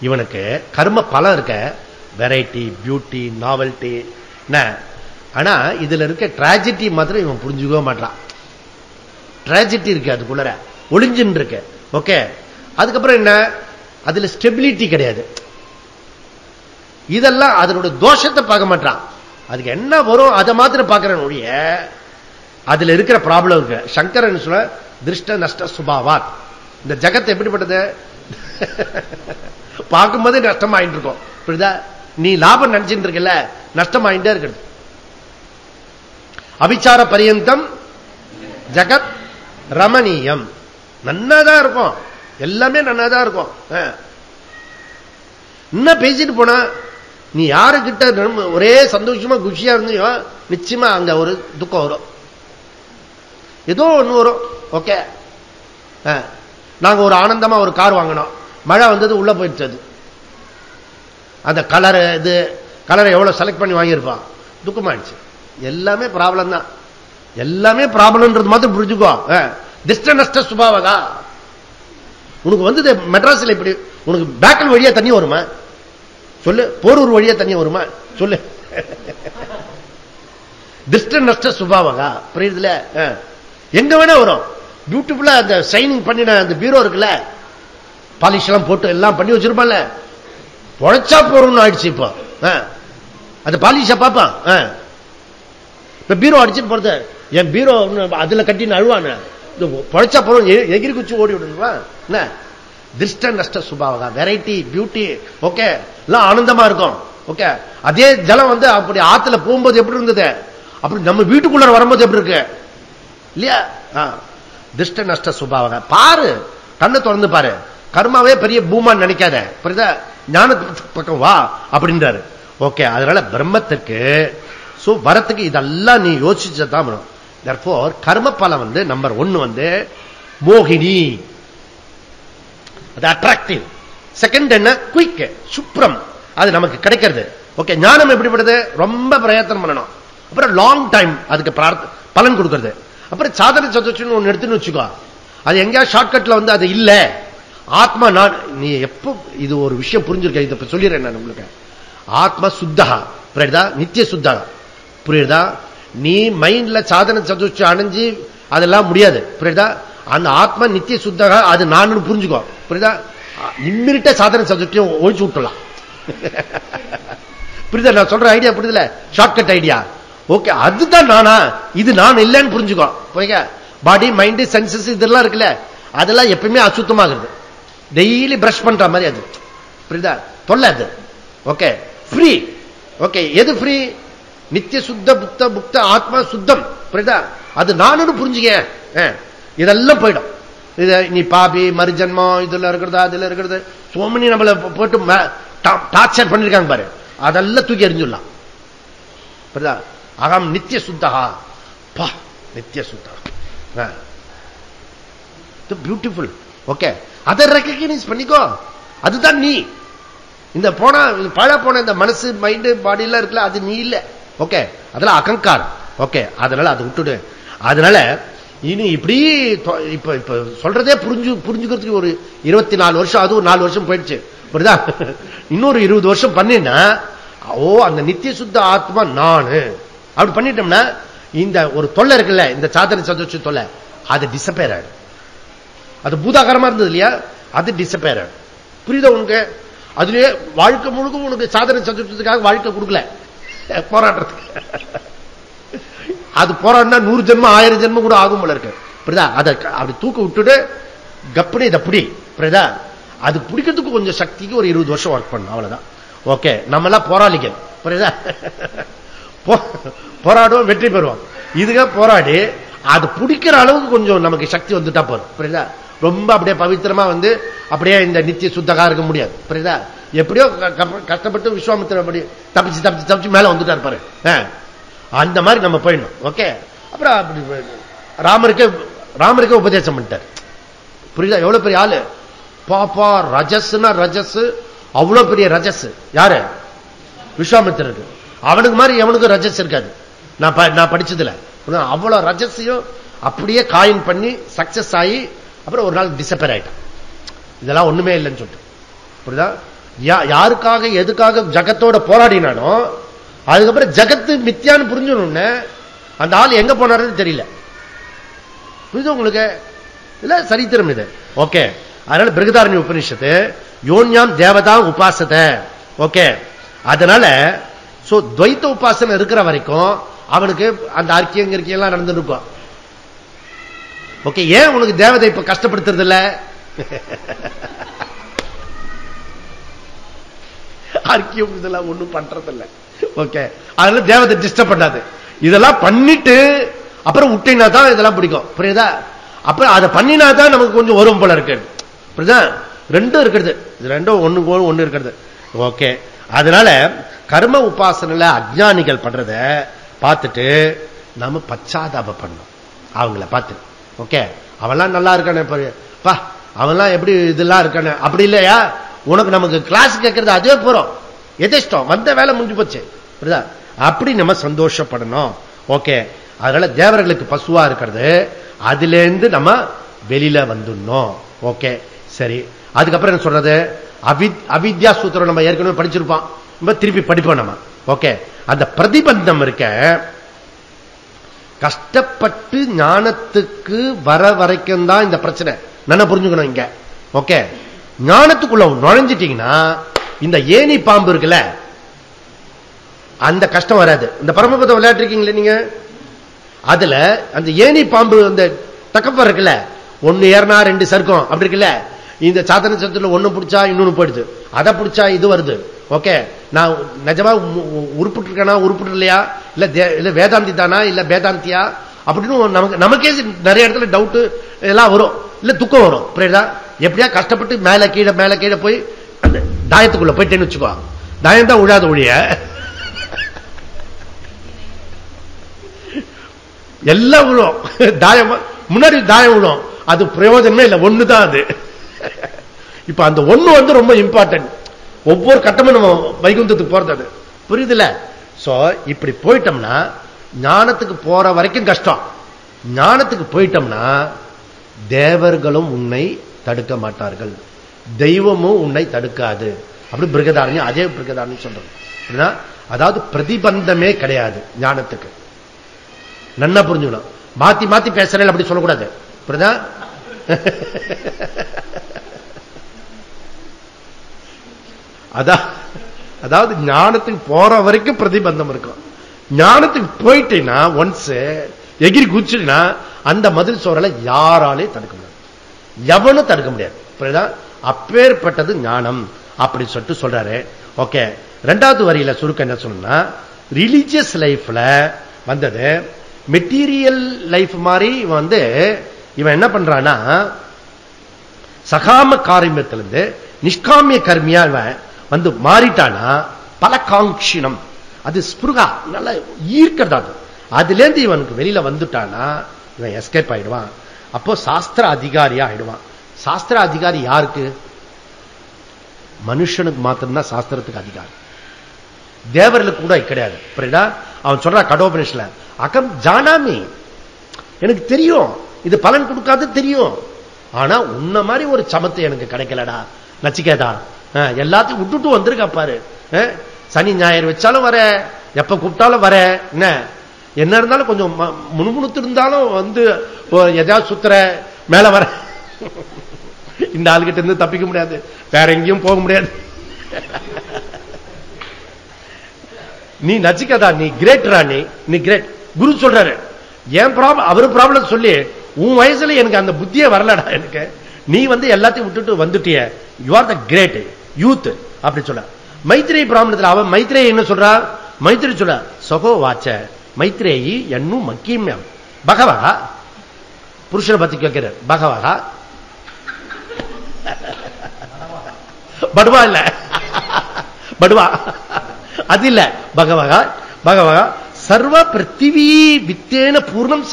இவனுக்கு கர்ம பலம் இருக்க, வெரைட்டி, பியூட்டி, நாவல்டி. ஆனா இதுல இருக்க டிராஜடி மாத்திரம் இவன் புரிஞ்சுக்கவே மாட்டான். டிராஜடி இருக்கு, அதுக்குள்ள ஒளிஞ்சின்னு இருக்கு. ஓகே, அதுக்கப்புறம் என்ன, அதுல ஸ்டெபிலிட்டி கிடையாது. இதெல்லாம் அதனோட தோஷத்தை பார்க்க மாட்டான். அதுக்கு என்ன வரும் அதை மாத்திரம் பார்க்கிறேன் ஒழிய அதுல இருக்கிற ப்ராப்ளம் இருக்கு. சங்கரன் சொல்ல திருஷ்ட நஷ்ட சுபாவாத். இந்த ஜகத்தை எப்படிப்பட்டது? பார்க்கும்போதே நஷ்டமாயிட்டு இருக்கும். புரியுதா? நீ லாபம் நினைச்சிட்டு இருக்கல, நஷ்டமாயிட்டே இருக்கிறது. அபிச்சார பரியந்தம் ஜகத் ரமணீயம். நன்னாதான் இருக்கும், எல்லாமே நன்னாதான் இருக்கும். இன்னும் பேசிட்டு போனா நீ யாருக்கிட்ட ஒரே சந்தோஷமா குஷியா இருந்தியோ நிச்சயமா அங்க ஒரு துக்கம் வரும், ஏதோ ஒண்ணு வரும். ஓகே, நாங்க ஒரு ஆனந்தமா ஒரு கார் வாங்கினோம், மழை வந்தது, உள்ள போயிடுச்சு. அந்த கலர், இது கலரை எவ்வளவு செலக்ட் பண்ணி வாங்கியிருப்பான், துக்கமாயிடுச்சு. எல்லாமே ப்ராப்ளம் தான், எல்லாமே ப்ராப்ளம்ன்றது மாதிரி புரிஞ்சுக்கோ. திஷ்ட நஷ்ட சுபாவகா. உனக்கு வந்தது மெட்ராஸ்ல இப்படி, உனக்கு பேக்கல் வழியா தண்ணி வருமா சொல்லு? போரூர் வழியா தண்ணி வருமா சொல்லு? திஷ்ட நஷ்ட சுபாவகா. புரியுதுல? எங்க வேணா வரும். பியூட்டிஃபுல்லா அந்த ஷைனிங் பண்ணின அந்த பீரோ இருக்குல்ல, பாலிஷ் எல்லாம் போட்டு எல்லாம் பண்ணி வச்சிருப்பான்ல, பொழைச்சா போறோம்னு ஆயிடுச்சு. இப்போ அந்த பாலிஷ பாப்பான். இப்ப பீரோ அடிச்சுட்டு போறது, என் பீரோ அதுல கட்டின்னு அழுவான, பொழைச்சா போறோம் எகிரி குச்சி ஓடி விடுவா. என்ன திருஷ்ட நஷ்ட சுபாவகா, வெரைட்டி, பியூட்டி. ஓகே, எல்லாம் ஆனந்தமா இருக்கும். ஓகே, அதே ஜலம் அப்படி ஆத்துல போகும்போது எப்படி இருந்தது, அப்படி நம்ம வீட்டுக்குள்ள வரும்போது எப்படி இருக்கு இல்லையா? திருஷ்ட நஷ்ட சுபாவகா. பாரு, கண்ணை திறந்து பாரு. கர்மாவே பெரிய பூமான்னு நினைக்காத. புரியுதா? ஞான பக்கம் வா அப்படின்றாரு. ஓகே, அதனால பிரம்மத்துக்கு வரத்துக்கு இதெல்லாம் நீ யோசிச்சதான் வரும். therefore கர்ம பலம் நம்பர் 1 மோகினி, அது அட்ராக்டிவ். செகண்ட் என்ன, குயிக், சுப்ரம், அது நமக்கு கிடைக்கிறது. ஓகே, ஞானம் எப்படிப்படுது, ரொம்ப பிரயத்தனம் பண்ணணும். அப்புறம் லாங் டைம் அதுக்கு பலன் கொடுக்கிறது. அப்புறம் சாதனை சதுர்த்தின்னு ஒன்னு எடுத்துன்னு வச்சுக்கோ, அது எங்கேயா ஷார்ட்கட்ல அது இல்ல. ஆத்மா நான், நீ எப்போ இது ஒரு விஷயம் புரிஞ்சிருக்க, இதை சொல்லிடுறேன் நான் உங்களுக்கு. ஆத்மா சுத்தகா, புரியுதா? நித்திய சுத்தகா, புரியுதா? நீ மைண்ட்ல சாதனை சதுர்த்தி அடைஞ்சு அதெல்லாம் முடியாது. புரியுதா? அந்த ஆத்மா நித்திய சுத்தகா, அது நான் புரிஞ்சுக்கோ. புரியுதா? இம்மிடிட்ட சாதனை சதுர்த்தியும் ஒழிச்சு விட்டுலாம். புரியுதா? நான் சொல்ற ஐடியா புரியுதுல? Shortcut idea. ஓகே, அதுதான் நானா, இது நான் இல்லைன்னு புரிஞ்சுக்கோ. புரியுங்க? பாடி, மைண்ட், சென்சஸ் இதெல்லாம் இருக்குல்ல, அதெல்லாம் எப்பயுமே அசுத்தமாகுது. டெய்லி பிரஷ் பண்ற மாதிரி அது. புரியுதா? தொல்லை அது. Okay, free. ஓகே, எது ஃப்ரீ? நித்திய சுத்த புத்த புக்த ஆத்மா சுத்தம். புரியுதா? அது நானுன்னு புரிஞ்சுக்க, இதெல்லாம் போயிடும். இத நீ பாபி மறுஜன்மம் இதுல இருக்கிறது அதுல இருக்கிறது சோமனி நம்மள போட்டு டார்ச்சர் பண்ணிருக்காங்க பாரு, அதெல்லாம் தூக்கி எறிஞ்சுடலாம். புரியுதா? அகம் நித்திய சுத்தகா, பா நித்திய சுத்தகா, பியூட்டிஃபுல். ஓகே, அதை ரெகக்னைஸ் பண்ணிக்கோ. அதுதான் நீ. இந்த போனா பழ போன இந்த மனசு மைண்ட் பாடி எல்லாம் இருக்குல்ல, அது நீ இல்ல. ஓகே, அதெல்லாம் அகங்காரம். ஓகே, அதனால அதை விட்டுடு. அதனால இனி இப்படி இப்ப இப்ப சொல்றதே புரிஞ்சுக்கிறதுக்கு ஒரு 24 வருஷம், அது ஒரு 4 வருஷம் போயிடுச்சு. புரியுதா? இன்னொரு 20 வருஷம் பண்ணினா ஓ அந்த நித்திய சுத்த ஆத்மா நானு அப்படி பண்ணிட்டோம்னா இந்த ஒரு தொல்லை இருக்குல்ல, இந்த சாதனை சதுர்த்தி தொல்லை, அது டிசப்பேர் ஆயிடும். அது பூதாகரமா இருந்தது இல்லையா, அது டிசப்பேர் ஆயிடும். புரியுதா உனக்கு? அதுலயே வாழ்க்கை முழுக்க உனக்கு சாதனை சதுர்த்தத்துக்காக வாழ்க்கை கொடுக்கல, போராடுறதுக்கு. அது போராடினா 100 ஜென்மம் 1000 ஜென்மம் கூட ஆகும் போல இருக்கு. புரியுதா? அதை அப்படி தூக்க விட்டுட்டு கப்பனி இதை பிடி. புரியுதா? அது பிடிக்கிறதுக்கு கொஞ்சம் சக்திக்கு ஒரு 20 வருஷம் ஒர்க் பண்ணும், அவ்வளவுதான். ஓகே, நம்ம எல்லாம் போராளிகள். புரியுதா? போராடுவோம், வெற்றி பெறுவோம். இதுக்கு போராடி அது பிடிக்கிற அளவுக்கு கொஞ்சம் நமக்கு சக்தி வந்துட்டா போறோம். புரியுதா? ரொம்ப அப்படியே பவித்திரமா வந்து அப்படியே இந்த நித்திய சுத்தகா இருக்க முடியாது. புரியுதா? எப்படியோ கஷ்டப்பட்டு விஸ்வாமித்திர அப்படி தப்பிச்சு தப்பிச்சு தப்பிச்சு மேல வந்துட்டா இருப்பாரு. அந்த மாதிரி நம்ம போயிடணும். ஓகே, அப்புறம் ராமருக்கே உபதேசம் பண்ணிட்டார். புரியுதா? எவ்வளவு பெரிய ஆளு பாப்பா. ரஜஸ்னா ரஜஸ், அவ்வளவு பெரிய ரஜஸ் யாரு? விஸ்வாமித்திரருக்கு. அவனுக்கு மாதிரி எவனுக்கு ரஜஸ் இருக்காது. நான் படிச்சதுல அவ்வளவு ரஜஸையும் அப்படியே காயின் பண்ணி சக்சஸ் ஆகி அப்புறம் ஒரு நாள் டிசப்பேர் ஆயிட்டான். இதெல்லாம் ஒண்ணுமே இல்லைன்னு சொல்லிட்டு. புரியுதா? யாருக்காக எதுக்காக ஜகத்தோட போராடினானோ அதுக்கப்புறம் ஜகத்து மித்தியான்னு புரிஞ்சணும்னு அந்த ஆள் எங்க போனாருன்னு தெரியல. புரியுது உங்களுக்கு? இல்ல சரித்திரம் இது. ஓகே, அதனால பிருகதாரண்ய உபனிஷத்து யோன்யாம் தேவதா உபாசத. ஓகே, அதனால துவைத்த உபாசனை இருக்கிற வரைக்கும் அவனுக்கு அந்த அர்க்கியெல்லாம் நடந்து இருக்கும். ஓகே, ஏன் உனக்கு தேவதை இப்ப கஷ்டப்படுத்துறது இல்ல? அர்க்கியம் இதெல்லாம் ஒண்ணும் பண்றது இல்ல. ஓகே, அதனால தேவதை டிஸ்டர்ப் பண்ணாது. இதெல்லாம் பண்ணிட்டு அப்புறம் விட்டினா தான் இதெல்லாம் பிடிக்கும். புரியுதா? அப்புறம் அதை பண்ணினா தான் நமக்கு கொஞ்சம் வரும் போல இருக்கு. புரியுதா? ரெண்டும் இருக்கிறது, இது ரெண்டும் ஒண்ணு இருக்கிறது. ஓகே, அதனால கர்ம உபாசனையில அஜ்ஞானிகள் பண்றத பார்த்துட்டு நாம பச்சாதாபம் பண்ணணும் அவங்கள பார்த்து. ஓகே, அவெல்லாம் நல்லா இருக்கானே பா, அவெல்லாம் எப்படி இதெல்லாம் இருக்கானே. அப்படி இல்லையா, உனக்கு நமக்கு கிளாஸ் கேட்கறது அதுவே போறோம், எதிர்ஷ்டம் வந்த வேலை முடிஞ்சு போச்சு. புரியுதா? அப்படி நம்ம சந்தோஷப்படணும். ஓகே, அதனால தேவர்களுக்கு பசுவா இருக்கிறது அதுல இருந்து நம்ம வெளியில வந்துடணும். ஓகே, சரி. அதுக்கப்புறம் என்ன சொல்றது? அவித்யா சூத்திரம் நம்ம ஏற்கனவே படிச்சிருப்போம், நம்ம திருப்பி படிப்போம் நம்ம. ஓகே, அந்த பிரதிபந்தம் இருக்க கஷ்டப்பட்டு ஞானத்துக்கு வர வரைக்கும் தான் இந்த பிரச்சனை. நான் புரிஞ்சுக்கணும் இங்க. ஓகே, ஞானத்துக்குள்ள நுழைஞ்சிட்டீங்கன்னா இந்த ஏணி பாம்பு இருக்குல்ல, அந்த கஷ்டம் வராது. இந்த பரமபதம் விளையாட்டு இருக்கீங்களே நீங்க, அதுல அந்த ஏணி பாம்பு அந்த தக்கப்ப இருக்குல்ல, ஒன்னு ஏறினா 2 சர்க்கம் அப்படி இருக்குல்ல. இந்த சாதன சத்துல ஒண்ணு பிடிச்சா இன்னொன்னு போயிடுது, அதை பிடிச்சா இது வருது. ஓகே, நான் நிஜமா உருப்பிட்டு இருக்கேனா உருப்பிட்டு இல்லையா, இல்ல வேதாந்தி தானா இல்ல வேதாந்தியா அப்படின்னு நமக்கே நிறைய இடத்துல டவுட் எல்லாம் வரும், இல்ல துக்கம் வரும். புரியுதா? எப்படியா கஷ்டப்பட்டு மேல கீழே போய் அந்த தாயத்துக்குள்ள போயிட்டேன்னு வச்சுக்கோ, தாயம் தான் விழாத ஒழிய எல்லாம் விழும். தாயம் முன்னாடி தாயம் விழும், அது பிரயோஜனமே இல்லை, ஒண்ணுதான் அது. இப்ப அந்த ஒண்ணு வந்து ரொம்ப இம்பார்ட்டன்ட். ஒவ்வொரு கட்டமும் நம்ம வைகுந்தத்துக்கு போறது அது. புரியுதுல? சோ இப்படி போயிட்டோம்னா ஞானத்துக்கு போற வரைக்கும் கஷ்டம். ஞானத்துக்கு போயிட்டோம்னா தேவர்களும் உன்னை தடுக்க மாட்டார்கள், தெய்வமும் உன்னை தடுக்காது. அப்படி பிருகதாரண்யம், அதே பிருகதாரண்யம் சொல்றது. அதாவது பிரதிபந்தமே கிடையாது ஞானத்துக்கு. நன்னா புரிஞ்சுக்கணும். மாத்தி மாத்தி பேசுறேன் அப்படி சொல்லக்கூடாது. புரியுதா? அதாவது ஞானத்துக்கு போற வரைக்கும் பிரதிபந்தம் இருக்கும். ஞானத்துக்கு போயிட்டேன்னா ஒன்ஸ் எகிரி குச்சினா அந்த மதில் சோறலை யாராலே தடுக்க முடியாது, எவனும் தடுக்க முடியாது. அப்பேற்பட்டது ஞானம் அப்படி சொல்லிட்டு சொல்றாரு. ஓகே, ரெண்டாவது வரியில சுருக்கம் என்ன சொன்னா, ரிலிஜியஸ் லைஃப்ல வந்தது மெட்டீரியல் லைஃப் மாதிரி வந்து இவன் என்ன பண்றான்னா, சகாம காரியத்திலிருந்து நிஷ்காமிய கர்மியா இவன் வந்து மாறிட்டானா, பல காங்கினம் அது ஸ்புருகா நல்ல ஈர்க்கிறதா, அதுல இருந்து இவனுக்கு வெளியில வந்துட்டானா இவன் எஸ்கேப் ஆயிடுவான். அப்போ சாஸ்திர அதிகாரியா ஆயிடுவான். சாஸ்திர அதிகாரி யாருக்கு? மனுஷனுக்கு மாத்திரம்தான் சாஸ்திரத்துக்கு அதிகாரி, தேவர்களுக்கு கூட கிடையாது. புரியுதா? அவன் சொல்ற கடோபனிஷல அகம் ஜானாமி, எனக்கு தெரியும் இது பலன் கொடுக்காது தெரியும், ஆனா உன்ன மாதிரி ஒரு சமத்து எனக்கு கிடைக்கலடா நச்சிகேதா, எல்லாத்தையும் விட்டுட்டு வந்திருக்கா பாரு, சனி ஞாயிறு வச்சாலும் வர, எப்ப கூப்பிட்டாலும் வர, என்ன இருந்தாலும் கொஞ்சம் முணுமுணுத்து இருந்தாலும் வந்து எதாவது சுத்துற மேல வர, இந்த ஆளுகிட்ட இருந்து தப்பிக்க முடியாது, வேற எங்கேயும் போக முடியாது. நீ நச்சிக்கதா, நீ கிரேட் ராணி, நீ கிரேட். குரு சொல்றாரு என் ப்ராப்ளம் அவரு ப்ராப்ளம் சொல்லி, உன் வயசுல எனக்கு அந்த புத்தியே வரலடா எனக்கு, நீ வந்து எல்லாத்தையும் விட்டுட்டு வந்துட்டிய, you are the great youth அப்படி சொல்ல. மைத்ரேயி பிராமணத்தில் அவன் மைத்ரேயி என்ன சொல்றா, மைத்ரேயி சொல்ற சகோ வாச்ச மைத்ரேயி என்னும் மக்கியம் பகவா, புருஷனை பத்தி கேட்கிற பகவா, படுவா இல்ல, படுவா அது இல்ல, பகவகா பகவகா சர்வ பிருத்திவி வித்தேன பூர்ணம்.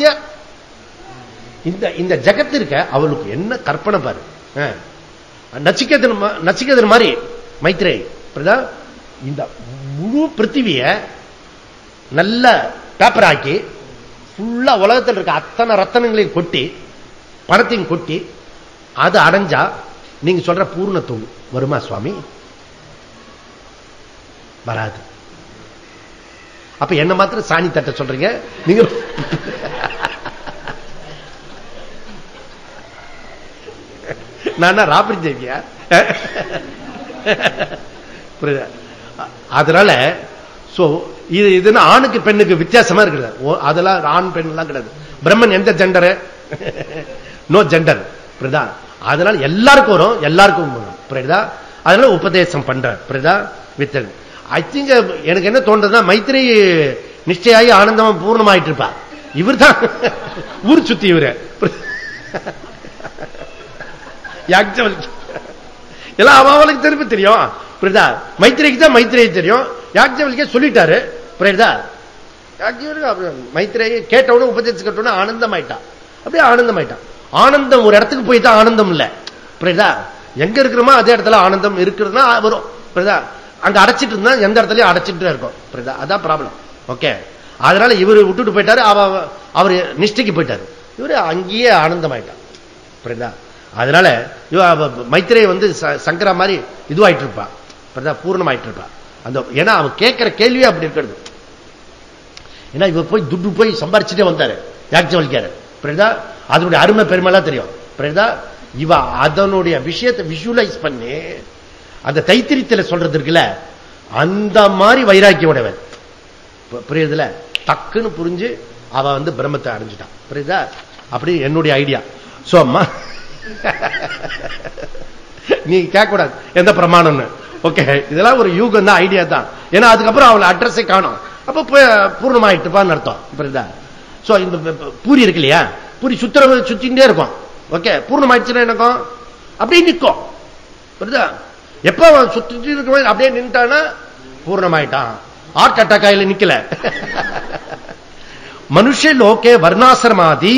இந்த ஜகத்து இருக்க அவளுக்கு என்ன கற்பனை பாரு. நச்சிகேதன் மாதிரி மைத்ரேயி இந்த முழு பிருத்திவிய நல்ல பேப்பர் ஆக்கி ஃபுல்லா உலகத்தில் இருக்க அத்தனை ரத்தனங்களையும் கொட்டி பணத்தையும் கொட்டி அது அடைஞ்சா நீங்க சொல்ற பூர்ணத்துவம் வருமா சுவாமி? வராது. அப்ப என்ன மாத்திரம் சாணி தட்ட சொல்றீங்க நீங்க? நான் ராபரி தேவியா? அதனால இது ஆணுக்கு பெண்ணுக்கு வித்தியாசமா இருக்குது. அதெல்லாம் ஆண் பெண் எல்லாம் கிடையாது. பிரம்மன் எந்த ஜெண்டர்? No gender. அதனால எல்லாருக்கும் வரும், எல்லாருக்கும் வரும். அதனால உபதேசம் பண்ற வித்தல். ஐ திங்க் எனக்கு என்ன தோன்றதுன்னா, மைத்ரேயி நிச்சயாயி ஆனந்தமா பூர்ணமாயிட்டு இருப்பா. இவர் தான் ஊர் சுத்தி இவரு எல்லாம் அவளுக்கு திருப்பி தெரியும். மைத்ரேயிக்கு தான் மைத்ரேயி தெரியும், யாக்ஞவல்கே சொல்லிட்டாரு. மைத்ரேயி கேட்டவுடனே உபதேசம் கேட்டவுடனே ஆனந்தம் ஆயிட்டான். அப்படியே ஆனந்தம் ஆயிட்டான். ஆனந்தம் ஒரு இடத்துக்கு போய் தான் ஆனந்தம் இல்ல. புரியுதா? எங்க இருக்கிறோமோ அதே இடத்துல ஆனந்தம் இருக்கிறதுனா வரும். புரியுதா? அங்க அடைச்சிட்டு இருந்தா எந்த இடத்துலயும் அடைச்சிட்டு இருக்கும். புரியுதா? அதான் ப்ராப்ளம். ஓகே, அதனால இவரு விட்டுட்டு போயிட்டாரு, அவரு நிஷ்டைக்கு போயிட்டாரு, இவரு அங்கேயே ஆனந்தம் ஆயிட்டான். புரியுதா? அதனால மைத்ரேயி வந்து சங்கரா மாதிரி இதுவாயிட்டு இருப்பா, பூர்ணமாயிட்டு இருப்பா. அந்த ஏன்னா அவன் கேட்கிற கேள்வியே அப்படி இருக்கிறது. ஏன்னா இவ போய் துட்டு போய் சம்பாரிச்சுட்டே வந்தாரு யாக்ஞவல்கியார். புரியுதா? அதனுடைய அருமை பெருமைலாம் தெரியும். புரியுதா? இவ அதனுடைய விஷயத்தை விஷுவலைஸ் பண்ணி அந்த தைத்திரியத்தில் சொல்றது இருக்குல்ல, அந்த மாதிரி வைராக்கிய உடையவன். புரியுதுல? டக்குன்னு புரிஞ்சு அவ வந்து பிரம்மத்தை அடைஞ்சிட்டான். புரியுதா? அப்படி என்னுடைய ஐடியா. சோ அம்மா நீ கேட்க கூடாது எந்த பிரமாணம்னு. ஓகே, இதெல்லாம் ஒரு யூகம் தான், ஐடியா தான். ஏன்னா அதுக்கப்புறம் அவளை அட்ரஸை காணும், அப்ப பூர்ணமாயிட்டுப்பான்னு அர்த்தம். புரியுதா? சோ இந்த பூரி இருக்கு இல்லையா, பூரி சுத்திட்டே இருக்கும். ஓகே, பூர்ணமாயிடுச்சுன்னா எனக்கும் அப்படியே நிற்கும். புரியுதா? எப்ப சுத்தி இருக்க அப்படியே நின்ட்டானா பூர்ணமாயிட்டான். ஹார்ட் அட்டாக் ஆயில நிக்கல. மனுஷ லோகே வர்ணாசிரமாதி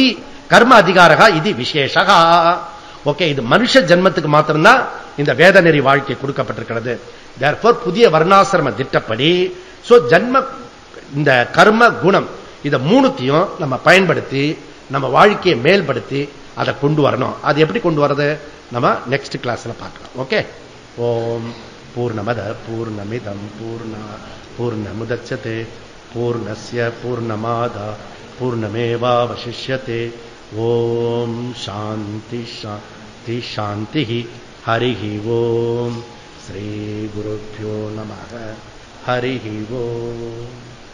கர்ம அதிகாரகா இது விசேஷகா. ஓகே, இது மனுஷ ஜென்மத்துக்கு மாத்திரம்தான் இந்த வேத நெறி வாழ்க்கை கொடுக்கப்பட்டிருக்கிறது. தேர்ஃபோர் புதிய வர்ணாசிரம திட்டப்படி ஜென்ம இந்த கர்ம குணம் இத மூணுத்தையும் நம்ம பயன்படுத்தி நம்ம வாழ்க்கையை மேல்படுத்தி அதை கொண்டு வரணும். அது எப்படி கொண்டு வரது நம்ம நெக்ஸ்ட் கிளாஸ்ல பார்க்கலாம். ஓகே, ஓம் பூர்ணமத பூர்ணமிதம் பூர்ணமுதச்யதே பூர்ணஸ்ய பூர்ணமாதா பூர்ணமேவாவசிஷ்யதே. ஓம் சாந்தி சாந்தி சாந்தி. ஹரி ஓம். ஸ்ரீ குருப்யோ நமः. ஹரிஹி ஓம்.